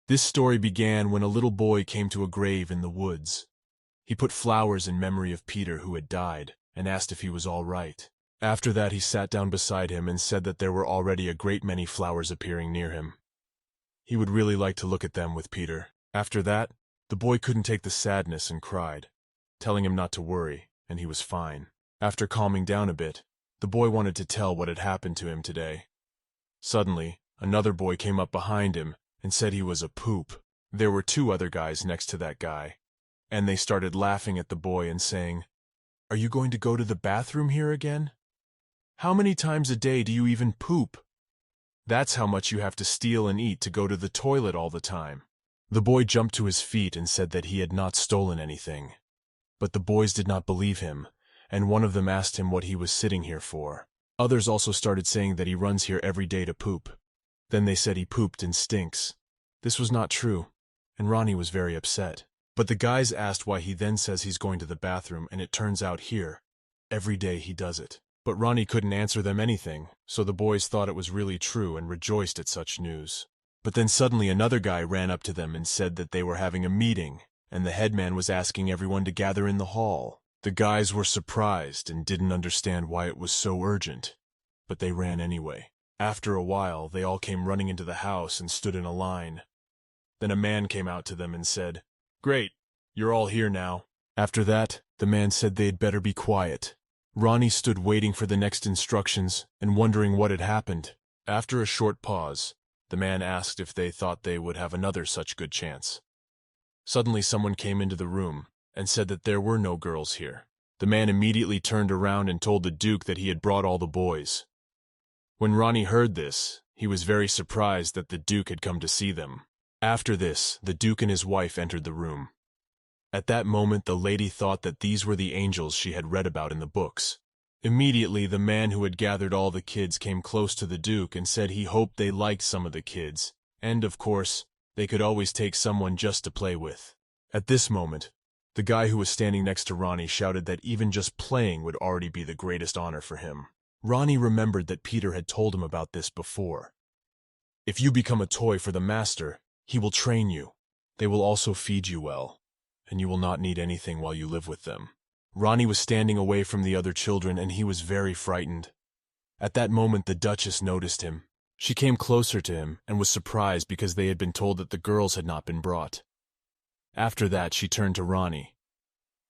This story began when a little boy came to a grave in the woods. He put flowers in memory of Peter who had died, and asked if he was all right. After that he sat down beside him and said that there were already a great many flowers appearing near him. He would really like to look at them with Peter. After that, the boy couldn't take the sadness and cried, telling him not to worry, and he was fine. After calming down a bit, the boy wanted to tell what had happened to him today. Suddenly, another boy came up behind him and said he was a poop. There were two other guys next to that guy, and they started laughing at the boy and saying, "Are you going to go to the bathroom here again? How many times a day do you even poop? That's how much you have to steal and eat to go to the toilet all the time." The boy jumped to his feet and said that he had not stolen anything. But the boys did not believe him, and one of them asked him what he was sitting here for. Others also started saying that he runs here every day to poop. Then they said he pooped and stinks. This was not true, and Ronnie was very upset. But the guys asked why he then says he's going to the bathroom, and it turns out here, every day he does it. But Ronnie couldn't answer them anything, so the boys thought it was really true and rejoiced at such news. But then suddenly another guy ran up to them and said that they were having a meeting, and the headman was asking everyone to gather in the hall. The guys were surprised and didn't understand why it was so urgent, but they ran anyway. After a while, they all came running into the house and stood in a line. Then a man came out to them and said, "Great, you're all here now." After that, the man said they'd better be quiet. Ronnie stood waiting for the next instructions and wondering what had happened. After a short pause, the man asked if they thought they would have another such good chance. Suddenly someone came into the room and said that there were no girls here. The man immediately turned around and told the Duke that he had brought all the boys. When Ronnie heard this, he was very surprised that the Duke had come to see them. After this, the Duke and his wife entered the room. At that moment, the lady thought that these were the angels she had read about in the books. Immediately, the man who had gathered all the kids came close to the Duke and said he hoped they liked some of the kids, and, of course, they could always take someone just to play with. At this moment, the guy who was standing next to Ronnie shouted that even just playing would already be the greatest honor for him. Ronnie remembered that Peter had told him about this before. If you become a toy for the master, he will train you. They will also feed you well, and you will not need anything while you live with them. Ronnie was standing away from the other children, and he was very frightened. At that moment, the Duchess noticed him. She came closer to him and was surprised because they had been told that the girls had not been brought. After that, she turned to Ronnie.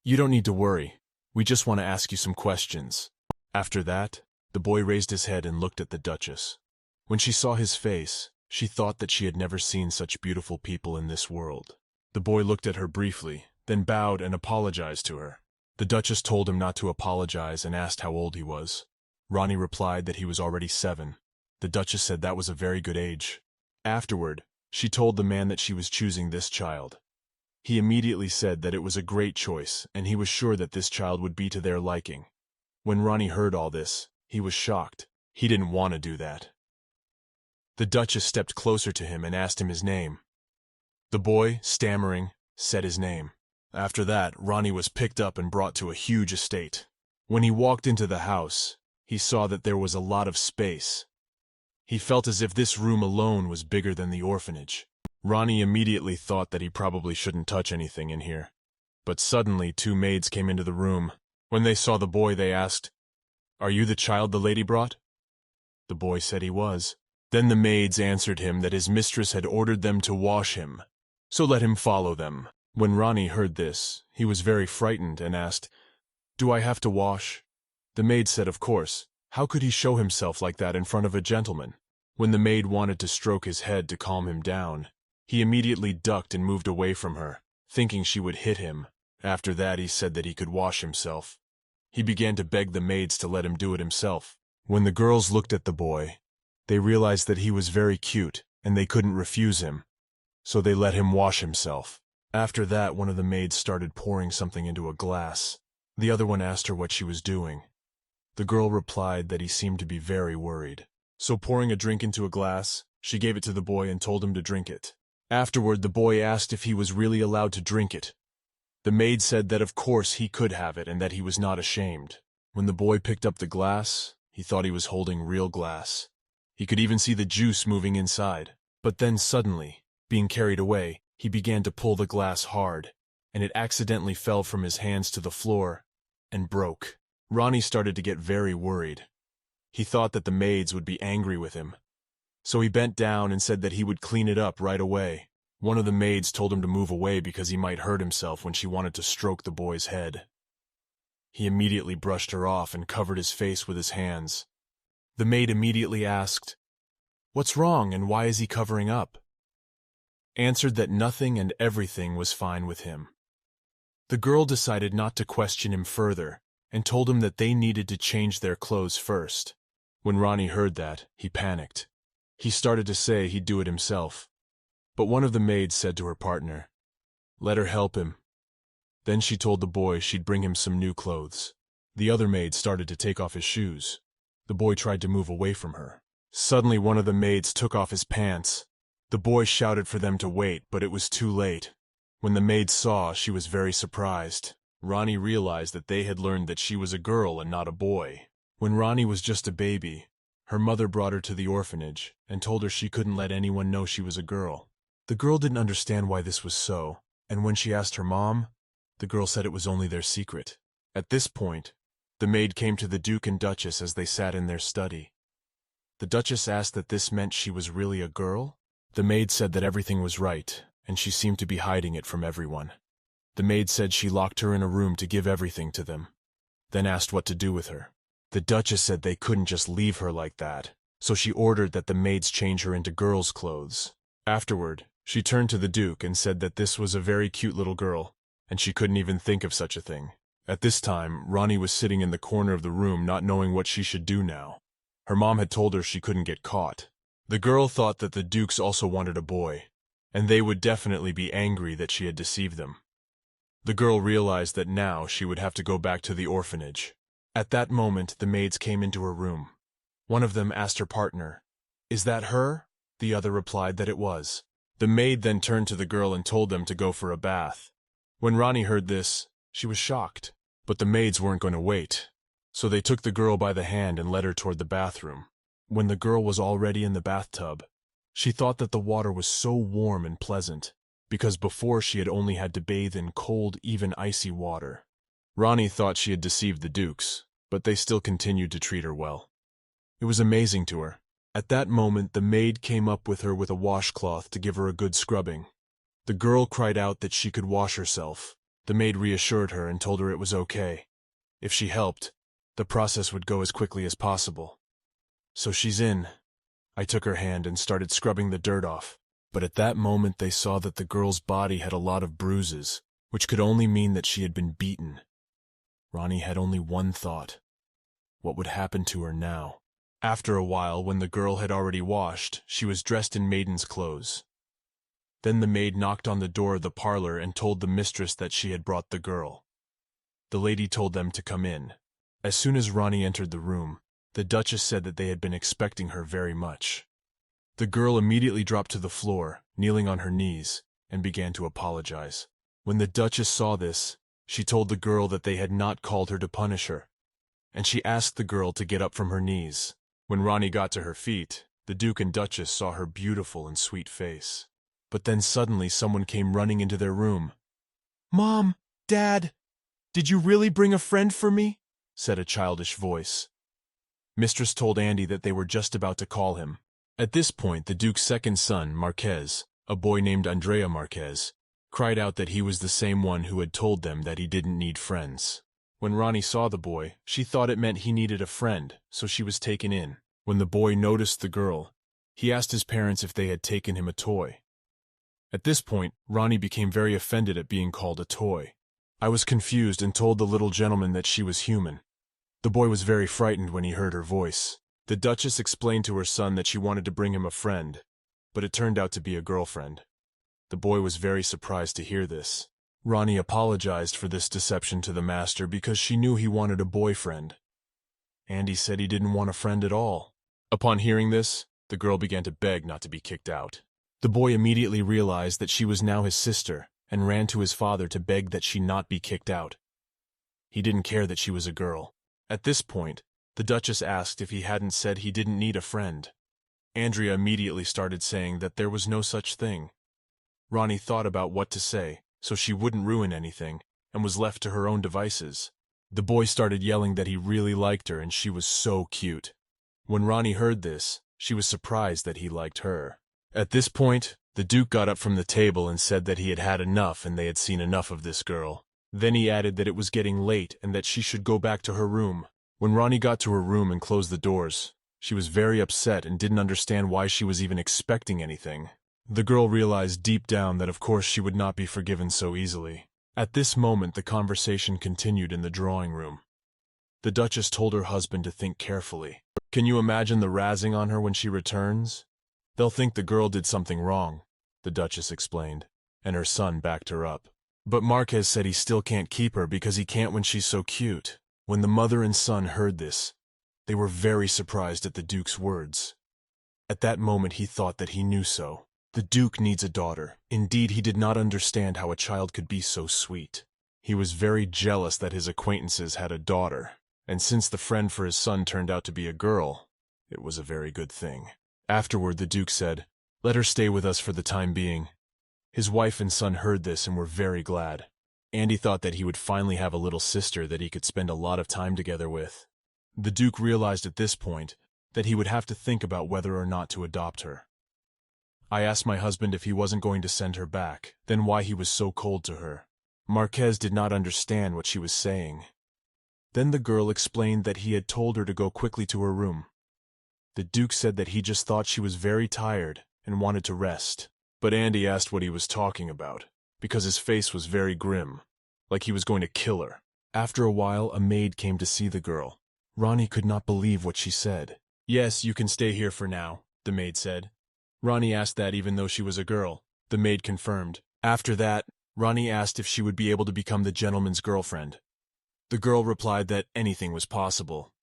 "You don't need to worry. We just want to ask you some questions." After that, the boy raised his head and looked at the Duchess. When she saw his face, she thought that she had never seen such beautiful people in this world. The boy looked at her briefly, then bowed and apologized to her. The Duchess told him not to apologize and asked how old he was. Ronnie replied that he was already 7. The Duchess said that was a very good age. Afterward, she told the man that she was choosing this child. He immediately said that it was a great choice, and he was sure that this child would be to their liking. When Ronnie heard all this, he was shocked. He didn't want to do that. The Duchess stepped closer to him and asked him his name. The boy, stammering, said his name. After that, Ronnie was picked up and brought to a huge estate. When he walked into the house, he saw that there was a lot of space. He felt as if this room alone was bigger than the orphanage. Ronnie immediately thought that he probably shouldn't touch anything in here. But suddenly 2 maids came into the room. When they saw the boy, they asked, "Are you the child the lady brought?" The boy said he was. Then the maids answered him that his mistress had ordered them to wash him, so let him follow them. When Ronnie heard this, he was very frightened and asked, "Do I have to wash?" The maid said of course. How could he show himself like that in front of a gentleman? When the maid wanted to stroke his head to calm him down, he immediately ducked and moved away from her, thinking she would hit him. After that, he said that he could wash himself. He began to beg the maids to let him do it himself. When the girls looked at the boy, they realized that he was very cute, and they couldn't refuse him, so they let him wash himself. After that, one of the maids started pouring something into a glass. The other one asked her what she was doing. The girl replied that he seemed to be very worried. So pouring a drink into a glass, she gave it to the boy and told him to drink it. Afterward, the boy asked if he was really allowed to drink it. The maid said that of course he could have it and that he was not ashamed. When the boy picked up the glass, he thought he was holding real glass. He could even see the juice moving inside. But then suddenly, Being carried away, he began to pull the glass hard, and it accidentally fell from his hands to the floor and broke. Ronnie started to get very worried. He thought that the maids would be angry with him. So he bent down and said that he would clean it up right away. One of the maids told him to move away because he might hurt himself when she wanted to stroke the boy's head. He immediately brushed her off and covered his face with his hands. The maid immediately asked, "What's wrong and why is he covering up?" Answered that nothing and everything was fine with him. The girl decided not to question him further and told him that they needed to change their clothes first. When Ronnie heard that, he panicked. He started to say he'd do it himself. But one of the maids said to her partner, "Let her help him." Then she told the boy she'd bring him some new clothes. The other maid started to take off his shoes. The boy tried to move away from her. Suddenly one of the maids took off his pants. The boy shouted for them to wait, but it was too late. When the maid saw, she was very surprised. Ronnie realized that they had learned that she was a girl and not a boy. When Ronnie was just a baby, her mother brought her to the orphanage and told her she couldn't let anyone know she was a girl. The girl didn't understand why this was so, and when she asked her mom, the girl said it was only their secret. At this point, the maid came to the Duke and Duchess as they sat in their study. The Duchess asked that this meant she was really a girl. The maid said that everything was right, and she seemed to be hiding it from everyone. The maid said she locked her in a room to give everything to them, then asked what to do with her. The Duchess said they couldn't just leave her like that, so she ordered that the maids change her into girl's clothes. Afterward, she turned to the Duke and said that this was a very cute little girl, and she couldn't even think of such a thing. At this time, Ronnie was sitting in the corner of the room not knowing what she should do now. Her mom had told her she couldn't get caught. The girl thought that the Dukes also wanted a boy, and they would definitely be angry that she had deceived them. The girl realized that now she would have to go back to the orphanage. At that moment, the maids came into her room. One of them asked her partner, "Is that her?" The other replied that it was. The maid then turned to the girl and told them to go for a bath. When Ronnie heard this, she was shocked, but the maids weren't going to wait. So they took the girl by the hand and led her toward the bathroom. When the girl was already in the bathtub, she thought that the water was so warm and pleasant, because before she had only had to bathe in cold, even icy water. Ronnie thought she had deceived the Dukes, but they still continued to treat her well. It was amazing to her. At that moment, the maid came up with her with a washcloth to give her a good scrubbing. The girl cried out that she could wash herself. The maid reassured her and told her it was okay. If she helped, the process would go as quickly as possible. "So she's in." I took her hand and started scrubbing the dirt off. But at that moment they saw that the girl's body had a lot of bruises, which could only mean that she had been beaten. Ronnie had only one thought. What would happen to her now? After a while, when the girl had already washed, she was dressed in maiden's clothes. Then the maid knocked on the door of the parlor and told the mistress that she had brought the girl. The lady told them to come in. As soon as Ronnie entered the room, the Duchess said that they had been expecting her very much. The girl immediately dropped to the floor, kneeling on her knees, and began to apologize. When the Duchess saw this, she told the girl that they had not called her to punish her, and she asked the girl to get up from her knees. When Ronnie got to her feet, the Duke and Duchess saw her beautiful and sweet face. But then suddenly someone came running into their room. "Mom, Dad, did you really bring a friend for me?" said a childish voice. Mistress told Andy that they were just about to call him. At this point, the Duke's second son, Marquez, a boy named Andrea Marquez, cried out that he was the same one who had told them that he didn't need friends. When Ronnie saw the boy, she thought it meant he needed a friend, so she was taken in. When the boy noticed the girl, he asked his parents if they had taken him a toy. At this point, Ronnie became very offended at being called a toy. I was confused and told the little gentleman that she was human. The boy was very frightened when he heard her voice. The Duchess explained to her son that she wanted to bring him a friend, but it turned out to be a girlfriend. The boy was very surprised to hear this. Ronnie apologized for this deception to the master because she knew he wanted a boyfriend. Andy said he didn't want a friend at all. Upon hearing this, the girl began to beg not to be kicked out. The boy immediately realized that she was now his sister and ran to his father to beg that she not be kicked out. He didn't care that she was a girl. At this point, the Duchess asked if he hadn't said he didn't need a friend. Andrea immediately started saying that there was no such thing. Ronnie thought about what to say, so she wouldn't ruin anything, and was left to her own devices. The boy started yelling that he really liked her and she was so cute. When Ronnie heard this, she was surprised that he liked her. At this point, the Duke got up from the table and said that he had had enough and they had seen enough of this girl. Then he added that it was getting late and that she should go back to her room. When Ronnie got to her room and closed the doors, she was very upset and didn't understand why she was even expecting anything. The girl realized deep down that of course she would not be forgiven so easily. At this moment, the conversation continued in the drawing room. The Duchess told her husband to think carefully. Can you imagine the razzing on her when she returns? They'll think the girl did something wrong, the Duchess explained, and her son backed her up. But Marquez said he still can't keep her because he can't when she's so cute. When the mother and son heard this, they were very surprised at the Duke's words. At that moment he thought that he knew so. The Duke needs a daughter. Indeed, he did not understand how a child could be so sweet. He was very jealous that his acquaintances had a daughter, and since the friend for his son turned out to be a girl, it was a very good thing. Afterward, the Duke said, "Let her stay with us for the time being." His wife and son heard this and were very glad. Andy thought that he would finally have a little sister that he could spend a lot of time together with. The Duke realized at this point that he would have to think about whether or not to adopt her. I asked my husband if he wasn't going to send her back, then why he was so cold to her. Marquez did not understand what she was saying. Then the girl explained that he had told her to go quickly to her room. The Duke said that he just thought she was very tired and wanted to rest. But Andy asked what he was talking about, because his face was very grim, like he was going to kill her. After a while, a maid came to see the girl. Ronnie could not believe what she said. "Yes, you can stay here for now," the maid said. Ronnie asked that even though she was a girl. The maid confirmed. After that, Ronnie asked if she would be able to become the gentleman's girlfriend. The girl replied that anything was possible.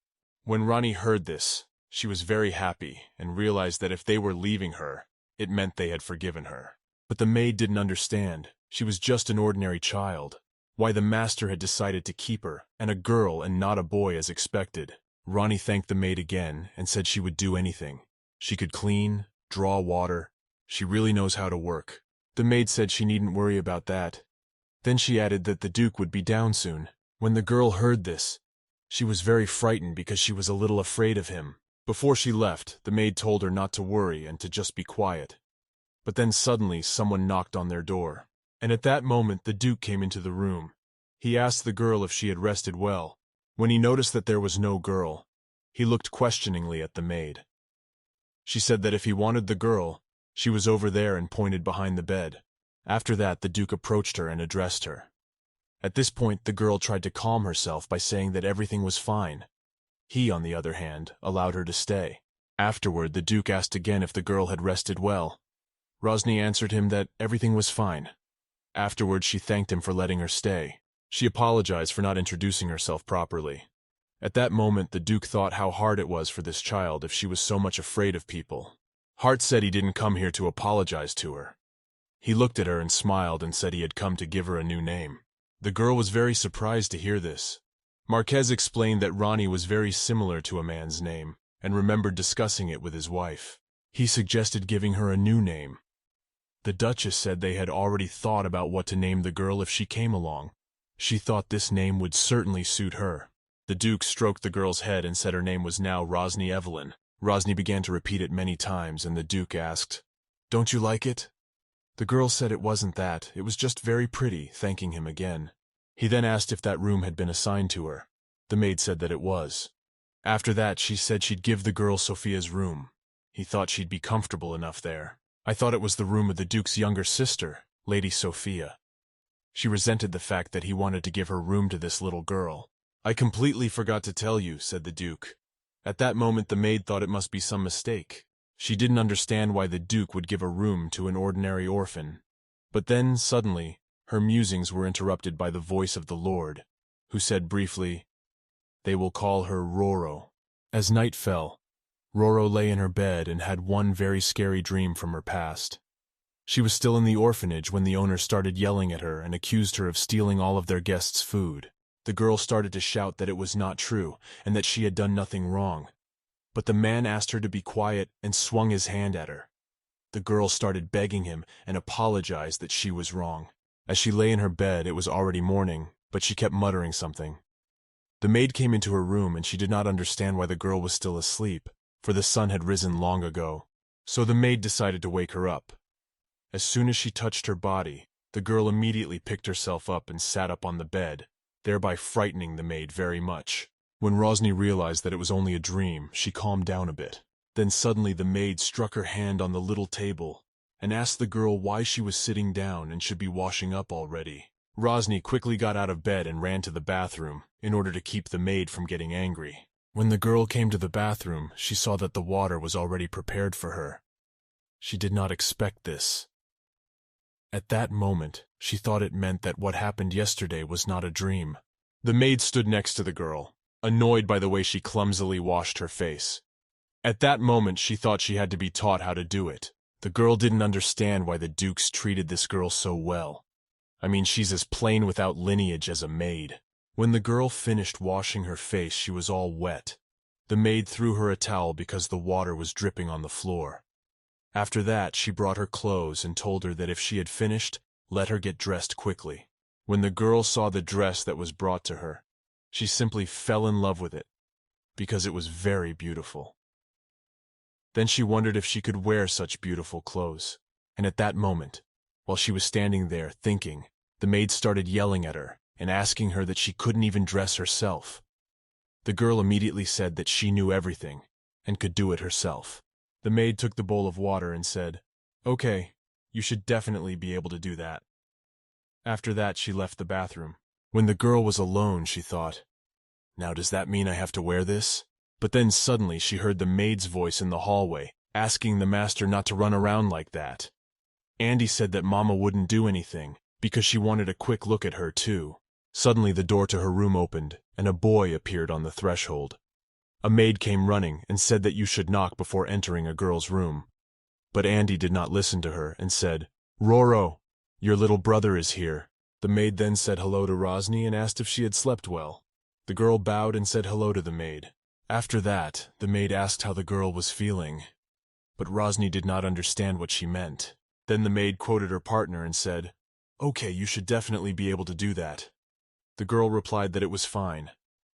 When Ronnie heard this, she was very happy and realized that if they were leaving her, it meant they had forgiven her. But the maid didn't understand. She was just an ordinary child. Why the master had decided to keep her, and a girl and not a boy as expected. Ronnie thanked the maid again and said she would do anything. She could clean, draw water. She really knows how to work. The maid said she needn't worry about that. Then she added that the Duke would be down soon. When the girl heard this, she was very frightened because she was a little afraid of him. Before she left, the maid told her not to worry and to just be quiet. But then suddenly someone knocked on their door. And at that moment the Duke came into the room. He asked the girl if she had rested well. When he noticed that there was no girl, he looked questioningly at the maid. She said that if he wanted the girl, she was over there and pointed behind the bed. After that, the Duke approached her and addressed her. At this point, the girl tried to calm herself by saying that everything was fine. He, on the other hand, allowed her to stay. Afterward, the Duke asked again if the girl had rested well. Rosny answered him that everything was fine. Afterward, she thanked him for letting her stay. She apologized for not introducing herself properly. At that moment, the Duke thought how hard it was for this child if she was so much afraid of people. Hart said he didn't come here to apologize to her. He looked at her and smiled and said he had come to give her a new name. The girl was very surprised to hear this. Marquez explained that Ronnie was very similar to a man's name, and remembered discussing it with his wife. He suggested giving her a new name. The Duchess said they had already thought about what to name the girl if she came along. She thought this name would certainly suit her. The Duke stroked the girl's head and said her name was now Rosny Evelyn. Rosny began to repeat it many times, and the Duke asked, "Don't you like it?" The girl said it wasn't that, it was just very pretty, thanking him again. He then asked if that room had been assigned to her. The maid said that it was. After that, she said she'd give the girl Sophia's room. He thought she'd be comfortable enough there. I thought it was the room of the Duke's younger sister, Lady Sophia. She resented the fact that he wanted to give her room to this little girl. "I completely forgot to tell you," said the Duke. At that moment the maid thought it must be some mistake. She didn't understand why the Duke would give a room to an ordinary orphan. But then, suddenly, her musings were interrupted by the voice of the Lord, who said briefly, "They will call her Roro." As night fell, Roro lay in her bed and had one very scary dream from her past. She was still in the orphanage when the owner started yelling at her and accused her of stealing all of their guests' food. The girl started to shout that it was not true and that she had done nothing wrong. But the man asked her to be quiet and swung his hand at her. The girl started begging him and apologized that she was wrong. As she lay in her bed, it was already morning, but she kept muttering something. The maid came into her room and she did not understand why the girl was still asleep, for the sun had risen long ago. So the maid decided to wake her up. As soon as she touched her body, the girl immediately picked herself up and sat up on the bed, thereby frightening the maid very much. When Rosny realized that it was only a dream, she calmed down a bit. Then suddenly the maid struck her hand on the little table and asked the girl why she was sitting down and should be washing up already. Rosny quickly got out of bed and ran to the bathroom in order to keep the maid from getting angry. When the girl came to the bathroom, she saw that the water was already prepared for her. She did not expect this. At that moment, she thought it meant that what happened yesterday was not a dream. The maid stood next to the girl, annoyed by the way she clumsily washed her face. At that moment, she thought she had to be taught how to do it. The girl didn't understand why the dukes treated this girl so well. I mean, she's as plain without lineage as a maid. When the girl finished washing her face, she was all wet. The maid threw her a towel because the water was dripping on the floor. After that, she brought her clothes and told her that if she had finished, let her get dressed quickly. When the girl saw the dress that was brought to her, she simply fell in love with it, because it was very beautiful. Then she wondered if she could wear such beautiful clothes. And at that moment, while she was standing there thinking, the maid started yelling at her and asking her that she couldn't even dress herself. The girl immediately said that she knew everything and could do it herself. The maid took the bowl of water and said, "Okay, you should definitely be able to do that." After that, she left the bathroom. When the girl was alone, she thought, "Now does that mean I have to wear this?" But then suddenly she heard the maid's voice in the hallway, asking the master not to run around like that. Andy said that Mama wouldn't do anything, because she wanted a quick look at her too. Suddenly the door to her room opened, and a boy appeared on the threshold. A maid came running and said that you should knock before entering a girl's room. But Andy did not listen to her and said, "Roro, your little brother is here." The maid then said hello to Rosny and asked if she had slept well. The girl bowed and said hello to the maid. After that, the maid asked how the girl was feeling, but Rosny did not understand what she meant. Then the maid quoted her partner and said, "Okay, you should definitely be able to do that." The girl replied that it was fine.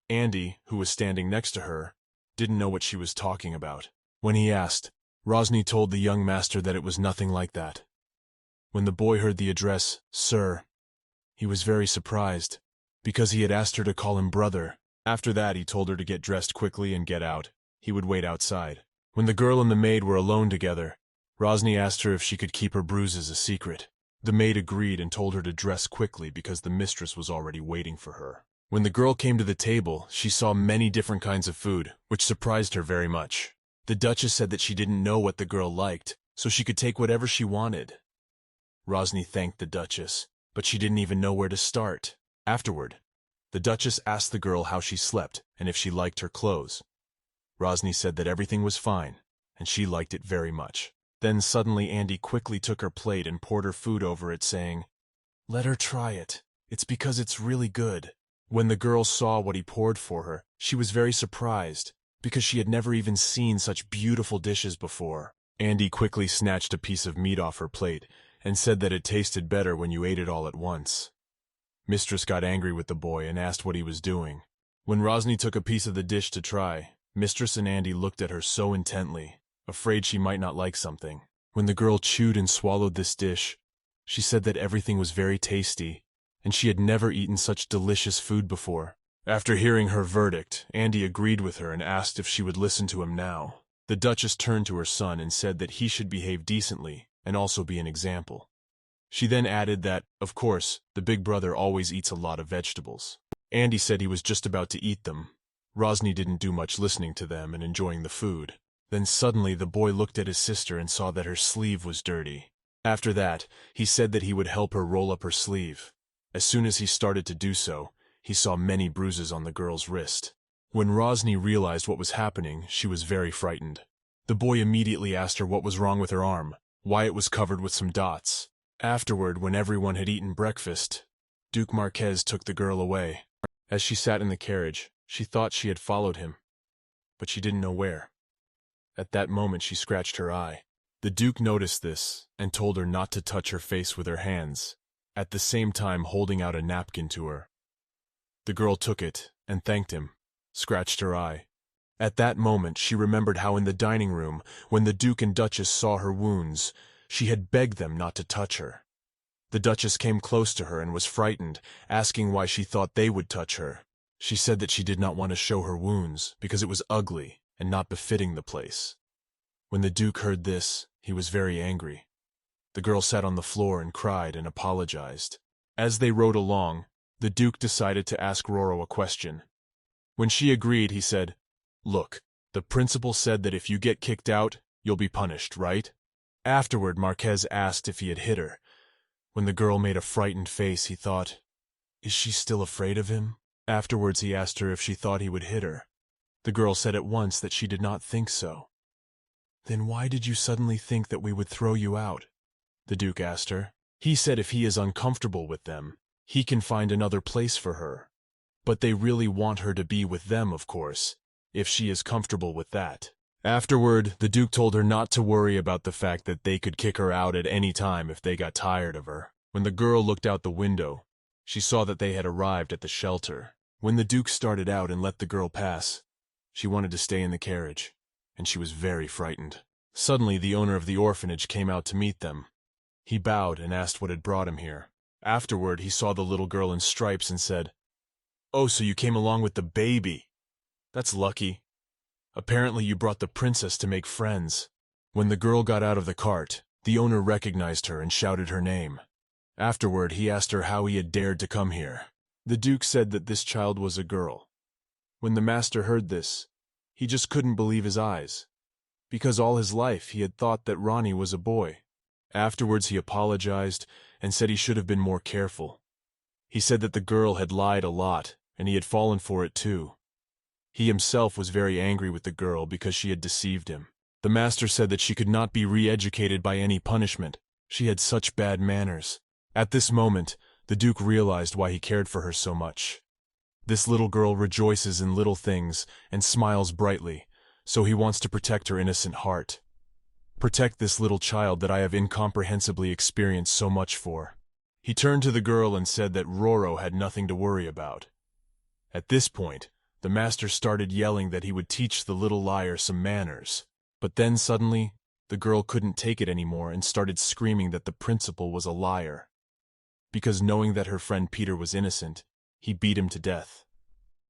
Andy, who was standing next to her, didn't know what she was talking about. When he asked, Rosny told the young master that it was nothing like that. When the boy heard the address, "Sir," he was very surprised, because he had asked her to call him brother. After that, he told her to get dressed quickly and get out. He would wait outside. When the girl and the maid were alone together, Rosny asked her if she could keep her bruises a secret. The maid agreed and told her to dress quickly because the mistress was already waiting for her. When the girl came to the table, she saw many different kinds of food, which surprised her very much. The Duchess said that she didn't know what the girl liked, so she could take whatever she wanted. Rosny thanked the Duchess, but she didn't even know where to start. Afterward, the Duchess asked the girl how she slept and if she liked her clothes. Rosny said that everything was fine, and she liked it very much. Then suddenly Andy quickly took her plate and poured her food over it, saying, "Let her try it. It's because it's really good." When the girl saw what he poured for her, she was very surprised, because she had never even seen such beautiful dishes before. Andy quickly snatched a piece of meat off her plate and said that it tasted better when you ate it all at once. Mistress got angry with the boy and asked what he was doing. When Rosny took a piece of the dish to try, Mistress and Andy looked at her so intently, afraid she might not like something. When the girl chewed and swallowed this dish, she said that everything was very tasty, and she had never eaten such delicious food before. After hearing her verdict, Andy agreed with her and asked if she would listen to him now. The Duchess turned to her son and said that he should behave decently and also be an example. She then added that, of course, the big brother always eats a lot of vegetables. Andy said he was just about to eat them. Rosny didn't do much listening to them and enjoying the food. Then suddenly the boy looked at his sister and saw that her sleeve was dirty. After that, he said that he would help her roll up her sleeve. As soon as he started to do so, he saw many bruises on the girl's wrist. When Rosny realized what was happening, she was very frightened. The boy immediately asked her what was wrong with her arm, why it was covered with some dots. Afterward, when everyone had eaten breakfast, Duke Marquez took the girl away. As she sat in the carriage, she thought she had followed him, but she didn't know where. At that moment she scratched her eye. The Duke noticed this and told her not to touch her face with her hands, at the same time holding out a napkin to her. The girl took it and thanked him, scratched her eye. At that moment she remembered how in the dining room, when the Duke and Duchess saw her wounds, she had begged them not to touch her. The Duchess came close to her and was frightened, asking why she thought they would touch her. She said that she did not want to show her wounds because it was ugly and not befitting the place. When the Duke heard this, he was very angry. The girl sat on the floor and cried and apologized. As they rode along, the Duke decided to ask Roro a question. When she agreed, he said, "Look, the principal said that if you get kicked out, you'll be punished, right?" Afterward, Marquez asked if he had hit her. When the girl made a frightened face, he thought, "Is she still afraid of him?" Afterwards, he asked her if she thought he would hit her. The girl said at once that she did not think so. "Then why did you suddenly think that we would throw you out?" the Duke asked her. He said if he is uncomfortable with them, he can find another place for her. But they really want her to be with them, of course, if she is comfortable with that. Afterward, the Duke told her not to worry about the fact that they could kick her out at any time if they got tired of her. When the girl looked out the window, she saw that they had arrived at the shelter. When the Duke started out and let the girl pass, she wanted to stay in the carriage, and she was very frightened. Suddenly, the owner of the orphanage came out to meet them. He bowed and asked what had brought him here. Afterward, he saw the little girl in stripes and said, "Oh, so you came along with the baby. That's lucky. Apparently you brought the princess to make friends." When the girl got out of the cart, the owner recognized her and shouted her name. Afterward, he asked her how he had dared to come here. The Duke said that this child was a girl. When the master heard this, he just couldn't believe his eyes, because all his life he had thought that Ronnie was a boy. Afterwards, he apologized and said he should have been more careful. He said that the girl had lied a lot, and he had fallen for it too. He himself was very angry with the girl because she had deceived him. The master said that she could not be re-educated by any punishment. She had such bad manners. At this moment, the Duke realized why he cared for her so much. This little girl rejoices in little things and smiles brightly, so he wants to protect her innocent heart. Protect this little child that I have incomprehensibly experienced so much for. He turned to the girl and said that Roro had nothing to worry about. At this point, the master started yelling that he would teach the little liar some manners. But then suddenly, the girl couldn't take it anymore and started screaming that the principal was a liar. Because knowing that her friend Peter was innocent, he beat him to death.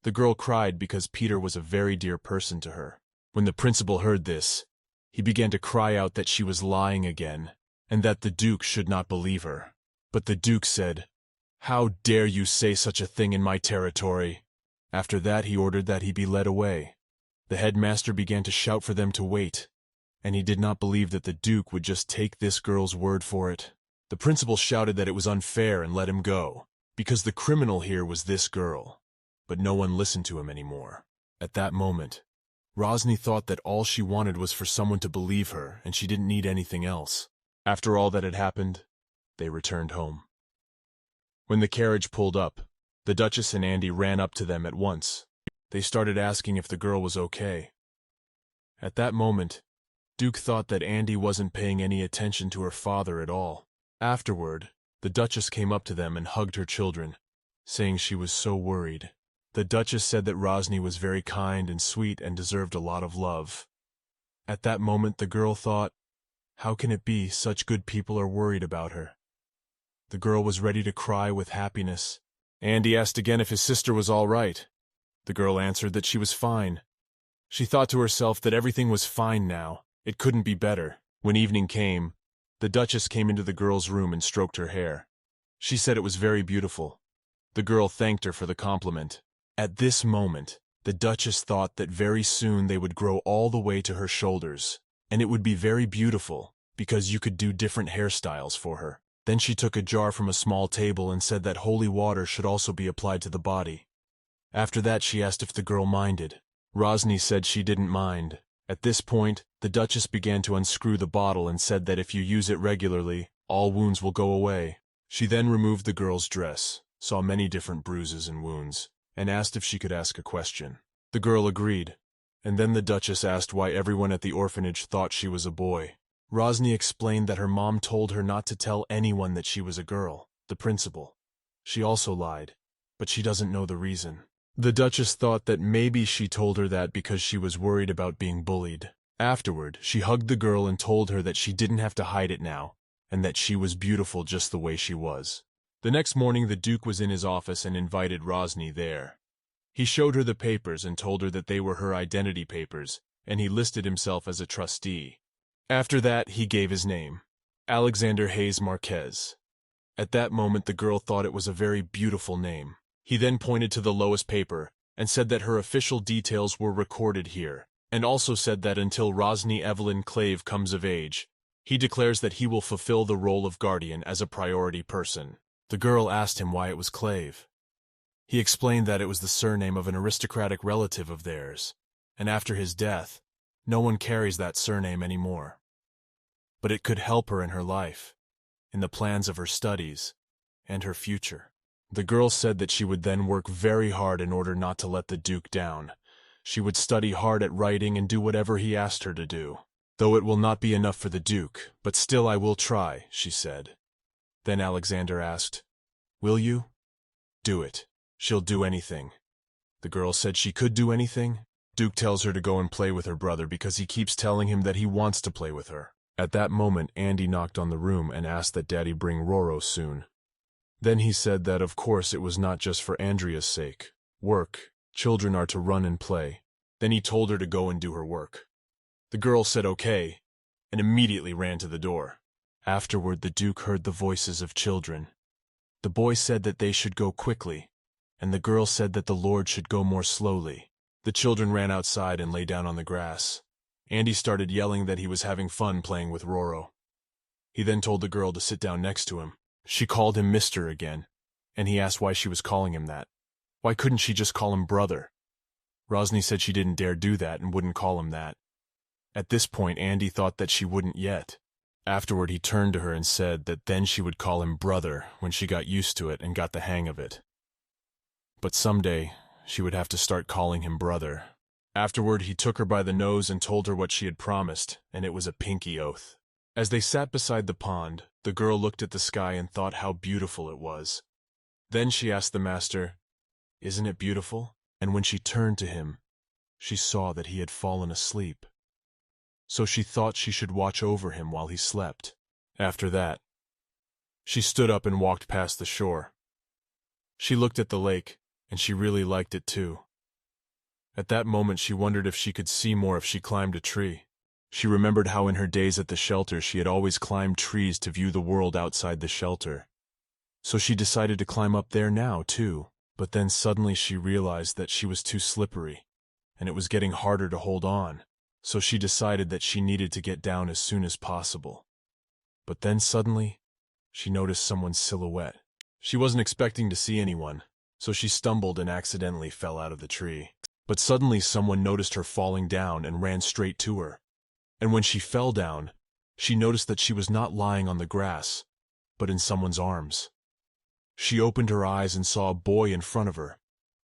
The girl cried because Peter was a very dear person to her. When the principal heard this, he began to cry out that she was lying again, and that the Duke should not believe her. But the Duke said, "How dare you say such a thing in my territory?" After that, he ordered that he be led away. The headmaster began to shout for them to wait, and he did not believe that the Duke would just take this girl's word for it. The principal shouted that it was unfair and let him go, because the criminal here was this girl. But no one listened to him anymore. At that moment, Rosny thought that all she wanted was for someone to believe her, and she didn't need anything else. After all that had happened, they returned home. When the carriage pulled up, the Duchess and Andy ran up to them at once. They started asking if the girl was okay. At that moment, Duke thought that Andy wasn't paying any attention to her father at all. Afterward, the Duchess came up to them and hugged her children, saying she was so worried. The Duchess said that Rosny was very kind and sweet and deserved a lot of love. At that moment, the girl thought, how can it be such good people are worried about her? The girl was ready to cry with happiness. Andy asked again if his sister was all right. The girl answered that she was fine. She thought to herself that everything was fine now. It couldn't be better. When evening came, the Duchess came into the girl's room and stroked her hair. She said it was very beautiful. The girl thanked her for the compliment. At this moment, the Duchess thought that very soon they would grow all the way to her shoulders, and it would be very beautiful, because you could do different hairstyles for her. Then she took a jar from a small table and said that holy water should also be applied to the body. After that, she asked if the girl minded. Rosny said she didn't mind. At this point, the Duchess began to unscrew the bottle and said that if you use it regularly, all wounds will go away. She then removed the girl's dress, saw many different bruises and wounds, and asked if she could ask a question. The girl agreed, and then the Duchess asked why everyone at the orphanage thought she was a boy. Rosny explained that her mom told her not to tell anyone that she was a girl, the principal. She also lied, but she doesn't know the reason. The Duchess thought that maybe she told her that because she was worried about being bullied. Afterward, she hugged the girl and told her that she didn't have to hide it now, and that she was beautiful just the way she was. The next morning the Duke was in his office and invited Rosny there. He showed her the papers and told her that they were her identity papers, and he listed himself as a trustee. After that, he gave his name, Alexander Hayes Marquez. At that moment the girl thought it was a very beautiful name. He then pointed to the lowest paper and said that her official details were recorded here, and also said that until Rosny Evelyn Clave comes of age, he declares that he will fulfill the role of guardian as a priority person. The girl asked him why it was Clave. He explained that it was the surname of an aristocratic relative of theirs, and after his death, no one carries that surname anymore. But it could help her in her life, in the plans of her studies, and her future. The girl said that she would then work very hard in order not to let the Duke down. She would study hard at writing and do whatever he asked her to do. Though it will not be enough for the Duke, but still I will try, she said. Then Alexander asked, "Will you?" "Do it. She'll do anything." The girl said she could do anything. Duke tells her to go and play with her brother because he keeps telling him that he wants to play with her. At that moment, Andy knocked on the room and asked that Daddy bring Roro soon. Then he said that of course it was not just for Andrea's sake. Work, children are to run and play. Then he told her to go and do her work. The girl said okay, and immediately ran to the door. Afterward, the Duke heard the voices of children. The boy said that they should go quickly, and the girl said that the Lord should go more slowly. The children ran outside and lay down on the grass. Andy started yelling that he was having fun playing with Roro. He then told the girl to sit down next to him. She called him Mr. again, and he asked why she was calling him that. Why couldn't she just call him brother? Rosny said she didn't dare do that and wouldn't call him that. At this point, Andy thought that she wouldn't yet. Afterward, he turned to her and said that then she would call him brother when she got used to it and got the hang of it. But someday, she would have to start calling him brother. Afterward, he took her by the nose and told her what she had promised, and it was a pinky oath. As they sat beside the pond, the girl looked at the sky and thought how beautiful it was. Then she asked the master, "Isn't it beautiful?" And when she turned to him, she saw that he had fallen asleep. So she thought she should watch over him while he slept. After that, she stood up and walked past the shore. She looked at the lake, and she really liked it too. At that moment she wondered if she could see more if she climbed a tree. She remembered how in her days at the shelter she had always climbed trees to view the world outside the shelter. So she decided to climb up there now too, but then suddenly she realized that she was too slippery, and it was getting harder to hold on. So she decided that she needed to get down as soon as possible. But then suddenly, she noticed someone's silhouette. She wasn't expecting to see anyone, so she stumbled and accidentally fell out of the tree. But suddenly someone noticed her falling down and ran straight to her. And when she fell down, she noticed that she was not lying on the grass, but in someone's arms. She opened her eyes and saw a boy in front of her.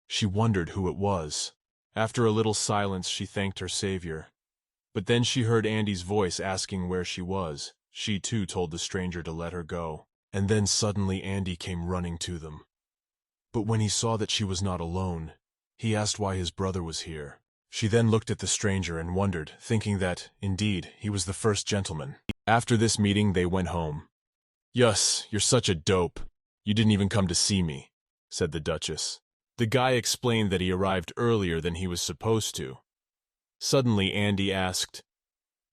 She wondered who it was. After a little silence, she thanked her savior. But then she heard Andy's voice asking where she was. She too told the stranger to let her go. And then suddenly Andy came running to them. But when he saw that she was not alone, he asked why his brother was here. She then looked at the stranger and wondered, thinking that, indeed, he was the first gentleman. After this meeting, they went home. "Yus, you're such a dope. You didn't even come to see me," said the Duchess. The guy explained that he arrived earlier than he was supposed to. Suddenly, Andy asked,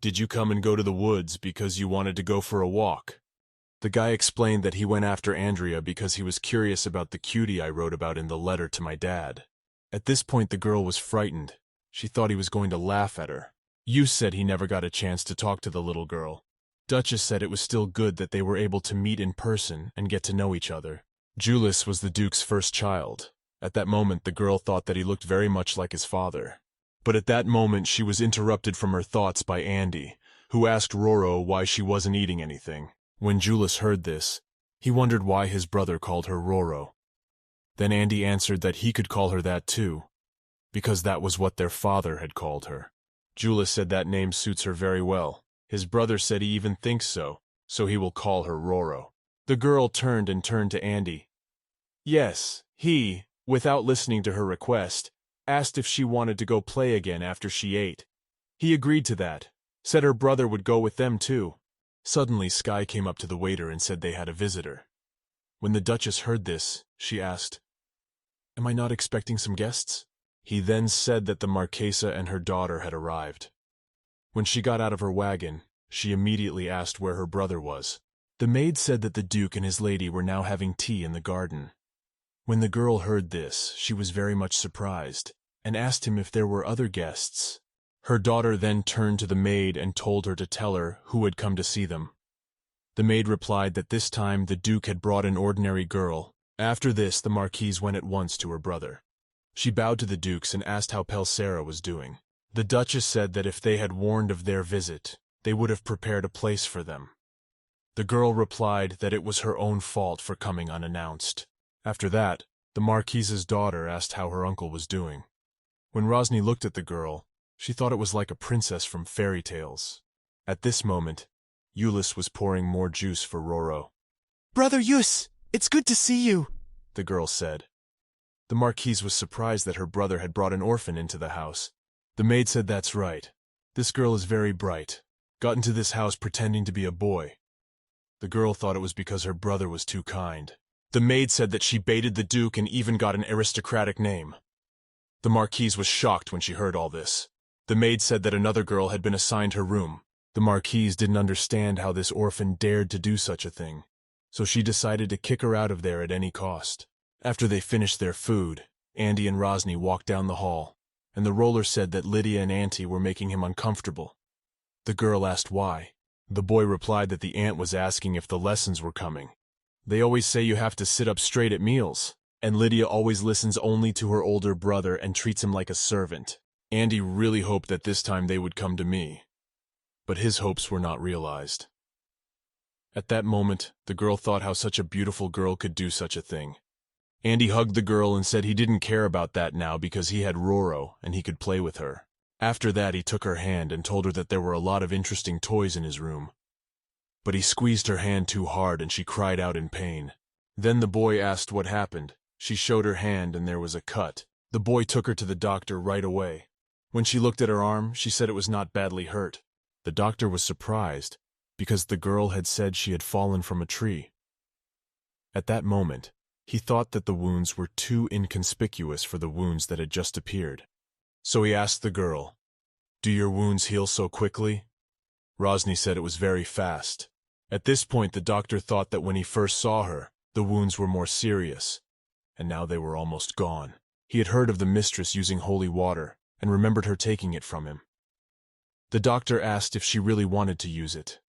"Did you come and go to the woods because you wanted to go for a walk?" The guy explained that he went after Andrea because he was curious about the cutie I wrote about in the letter to my dad. At this point, the girl was frightened. She thought he was going to laugh at her. You said he never got a chance to talk to the little girl. Duchess said it was still good that they were able to meet in person and get to know each other. Julius was the Duke's first child. At that moment, the girl thought that he looked very much like his father. But at that moment, she was interrupted from her thoughts by Andy, who asked Roro why she wasn't eating anything. When Julius heard this, he wondered why his brother called her Roro. Then Andy answered that he could call her that too, because that was what their father had called her. Julius said that name suits her very well. His brother said he even thinks so he will call her Roro. The girl turned to Andy. Yes, he, without listening to her request, asked if she wanted to go play again after she ate. He agreed to that, said her brother would go with them too. Suddenly Sky came up to the waiter and said they had a visitor. When the Duchess heard this, she asked, "Am I not expecting some guests?" He then said that the Marchesa and her daughter had arrived. When she got out of her wagon, she immediately asked where her brother was. The maid said that the Duke and his lady were now having tea in the garden. When the girl heard this, she was very much surprised, and asked him if there were other guests. Her daughter then turned to the maid and told her to tell her who had come to see them. The maid replied that this time the Duke had brought an ordinary girl. After this, the Marquise went at once to her brother. She bowed to the Dukes and asked how Pelsera was doing. The Duchess said that if they had warned of their visit, they would have prepared a place for them. The girl replied that it was her own fault for coming unannounced. After that, the Marquise's daughter asked how her uncle was doing. When Rosny looked at the girl, she thought it was like a princess from fairy tales. At this moment, Euless was pouring more juice for Roro. "Brother Eus, it's good to see you," the girl said. The Marquise was surprised that her brother had brought an orphan into the house. The maid said that's right. This girl is very bright. Got into this house pretending to be a boy. The girl thought it was because her brother was too kind. The maid said that she baited the Duke and even got an aristocratic name. The Marquise was shocked when she heard all this. The maid said that another girl had been assigned her room. The Marquise didn't understand how this orphan dared to do such a thing, so she decided to kick her out of there at any cost. After they finished their food, Andy and Rosny walked down the hall, and the roller said that Lydia and Auntie were making him uncomfortable. The girl asked why. The boy replied that the aunt was asking if the lessons were coming. They always say you have to sit up straight at meals, and Lydia always listens only to her older brother and treats him like a servant. Andy really hoped that this time they would come to me, but his hopes were not realized. At that moment, the girl thought how such a beautiful girl could do such a thing. Andy hugged the girl and said he didn't care about that now because he had Roro and he could play with her. After that, he took her hand and told her that there were a lot of interesting toys in his room. But he squeezed her hand too hard and she cried out in pain. Then the boy asked what happened. She showed her hand and there was a cut. The boy took her to the doctor right away. When she looked at her arm, she said it was not badly hurt. The doctor was surprised because the girl had said she had fallen from a tree. At that moment, he thought that the wounds were too inconspicuous for the wounds that had just appeared. So he asked the girl, "Do your wounds heal so quickly?" Rosny said it was very fast. At this point, the doctor thought that when he first saw her, the wounds were more serious, and now they were almost gone. He had heard of the mistress using holy water and remembered her taking it from him. The doctor asked if she really wanted to use it.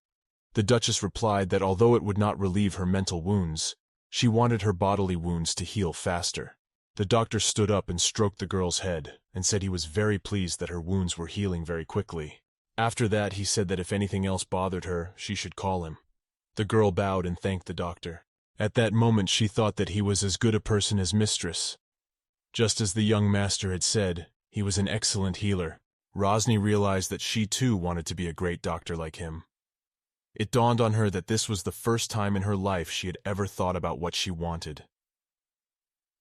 The Duchess replied that although it would not relieve her mental wounds, she wanted her bodily wounds to heal faster. The doctor stood up and stroked the girl's head and said he was very pleased that her wounds were healing very quickly. After that, he said that if anything else bothered her, she should call him. The girl bowed and thanked the doctor. At that moment, she thought that he was as good a person as mistress. Just as the young master had said, he was an excellent healer. Rosny realized that she too wanted to be a great doctor like him. It dawned on her that this was the first time in her life she had ever thought about what she wanted.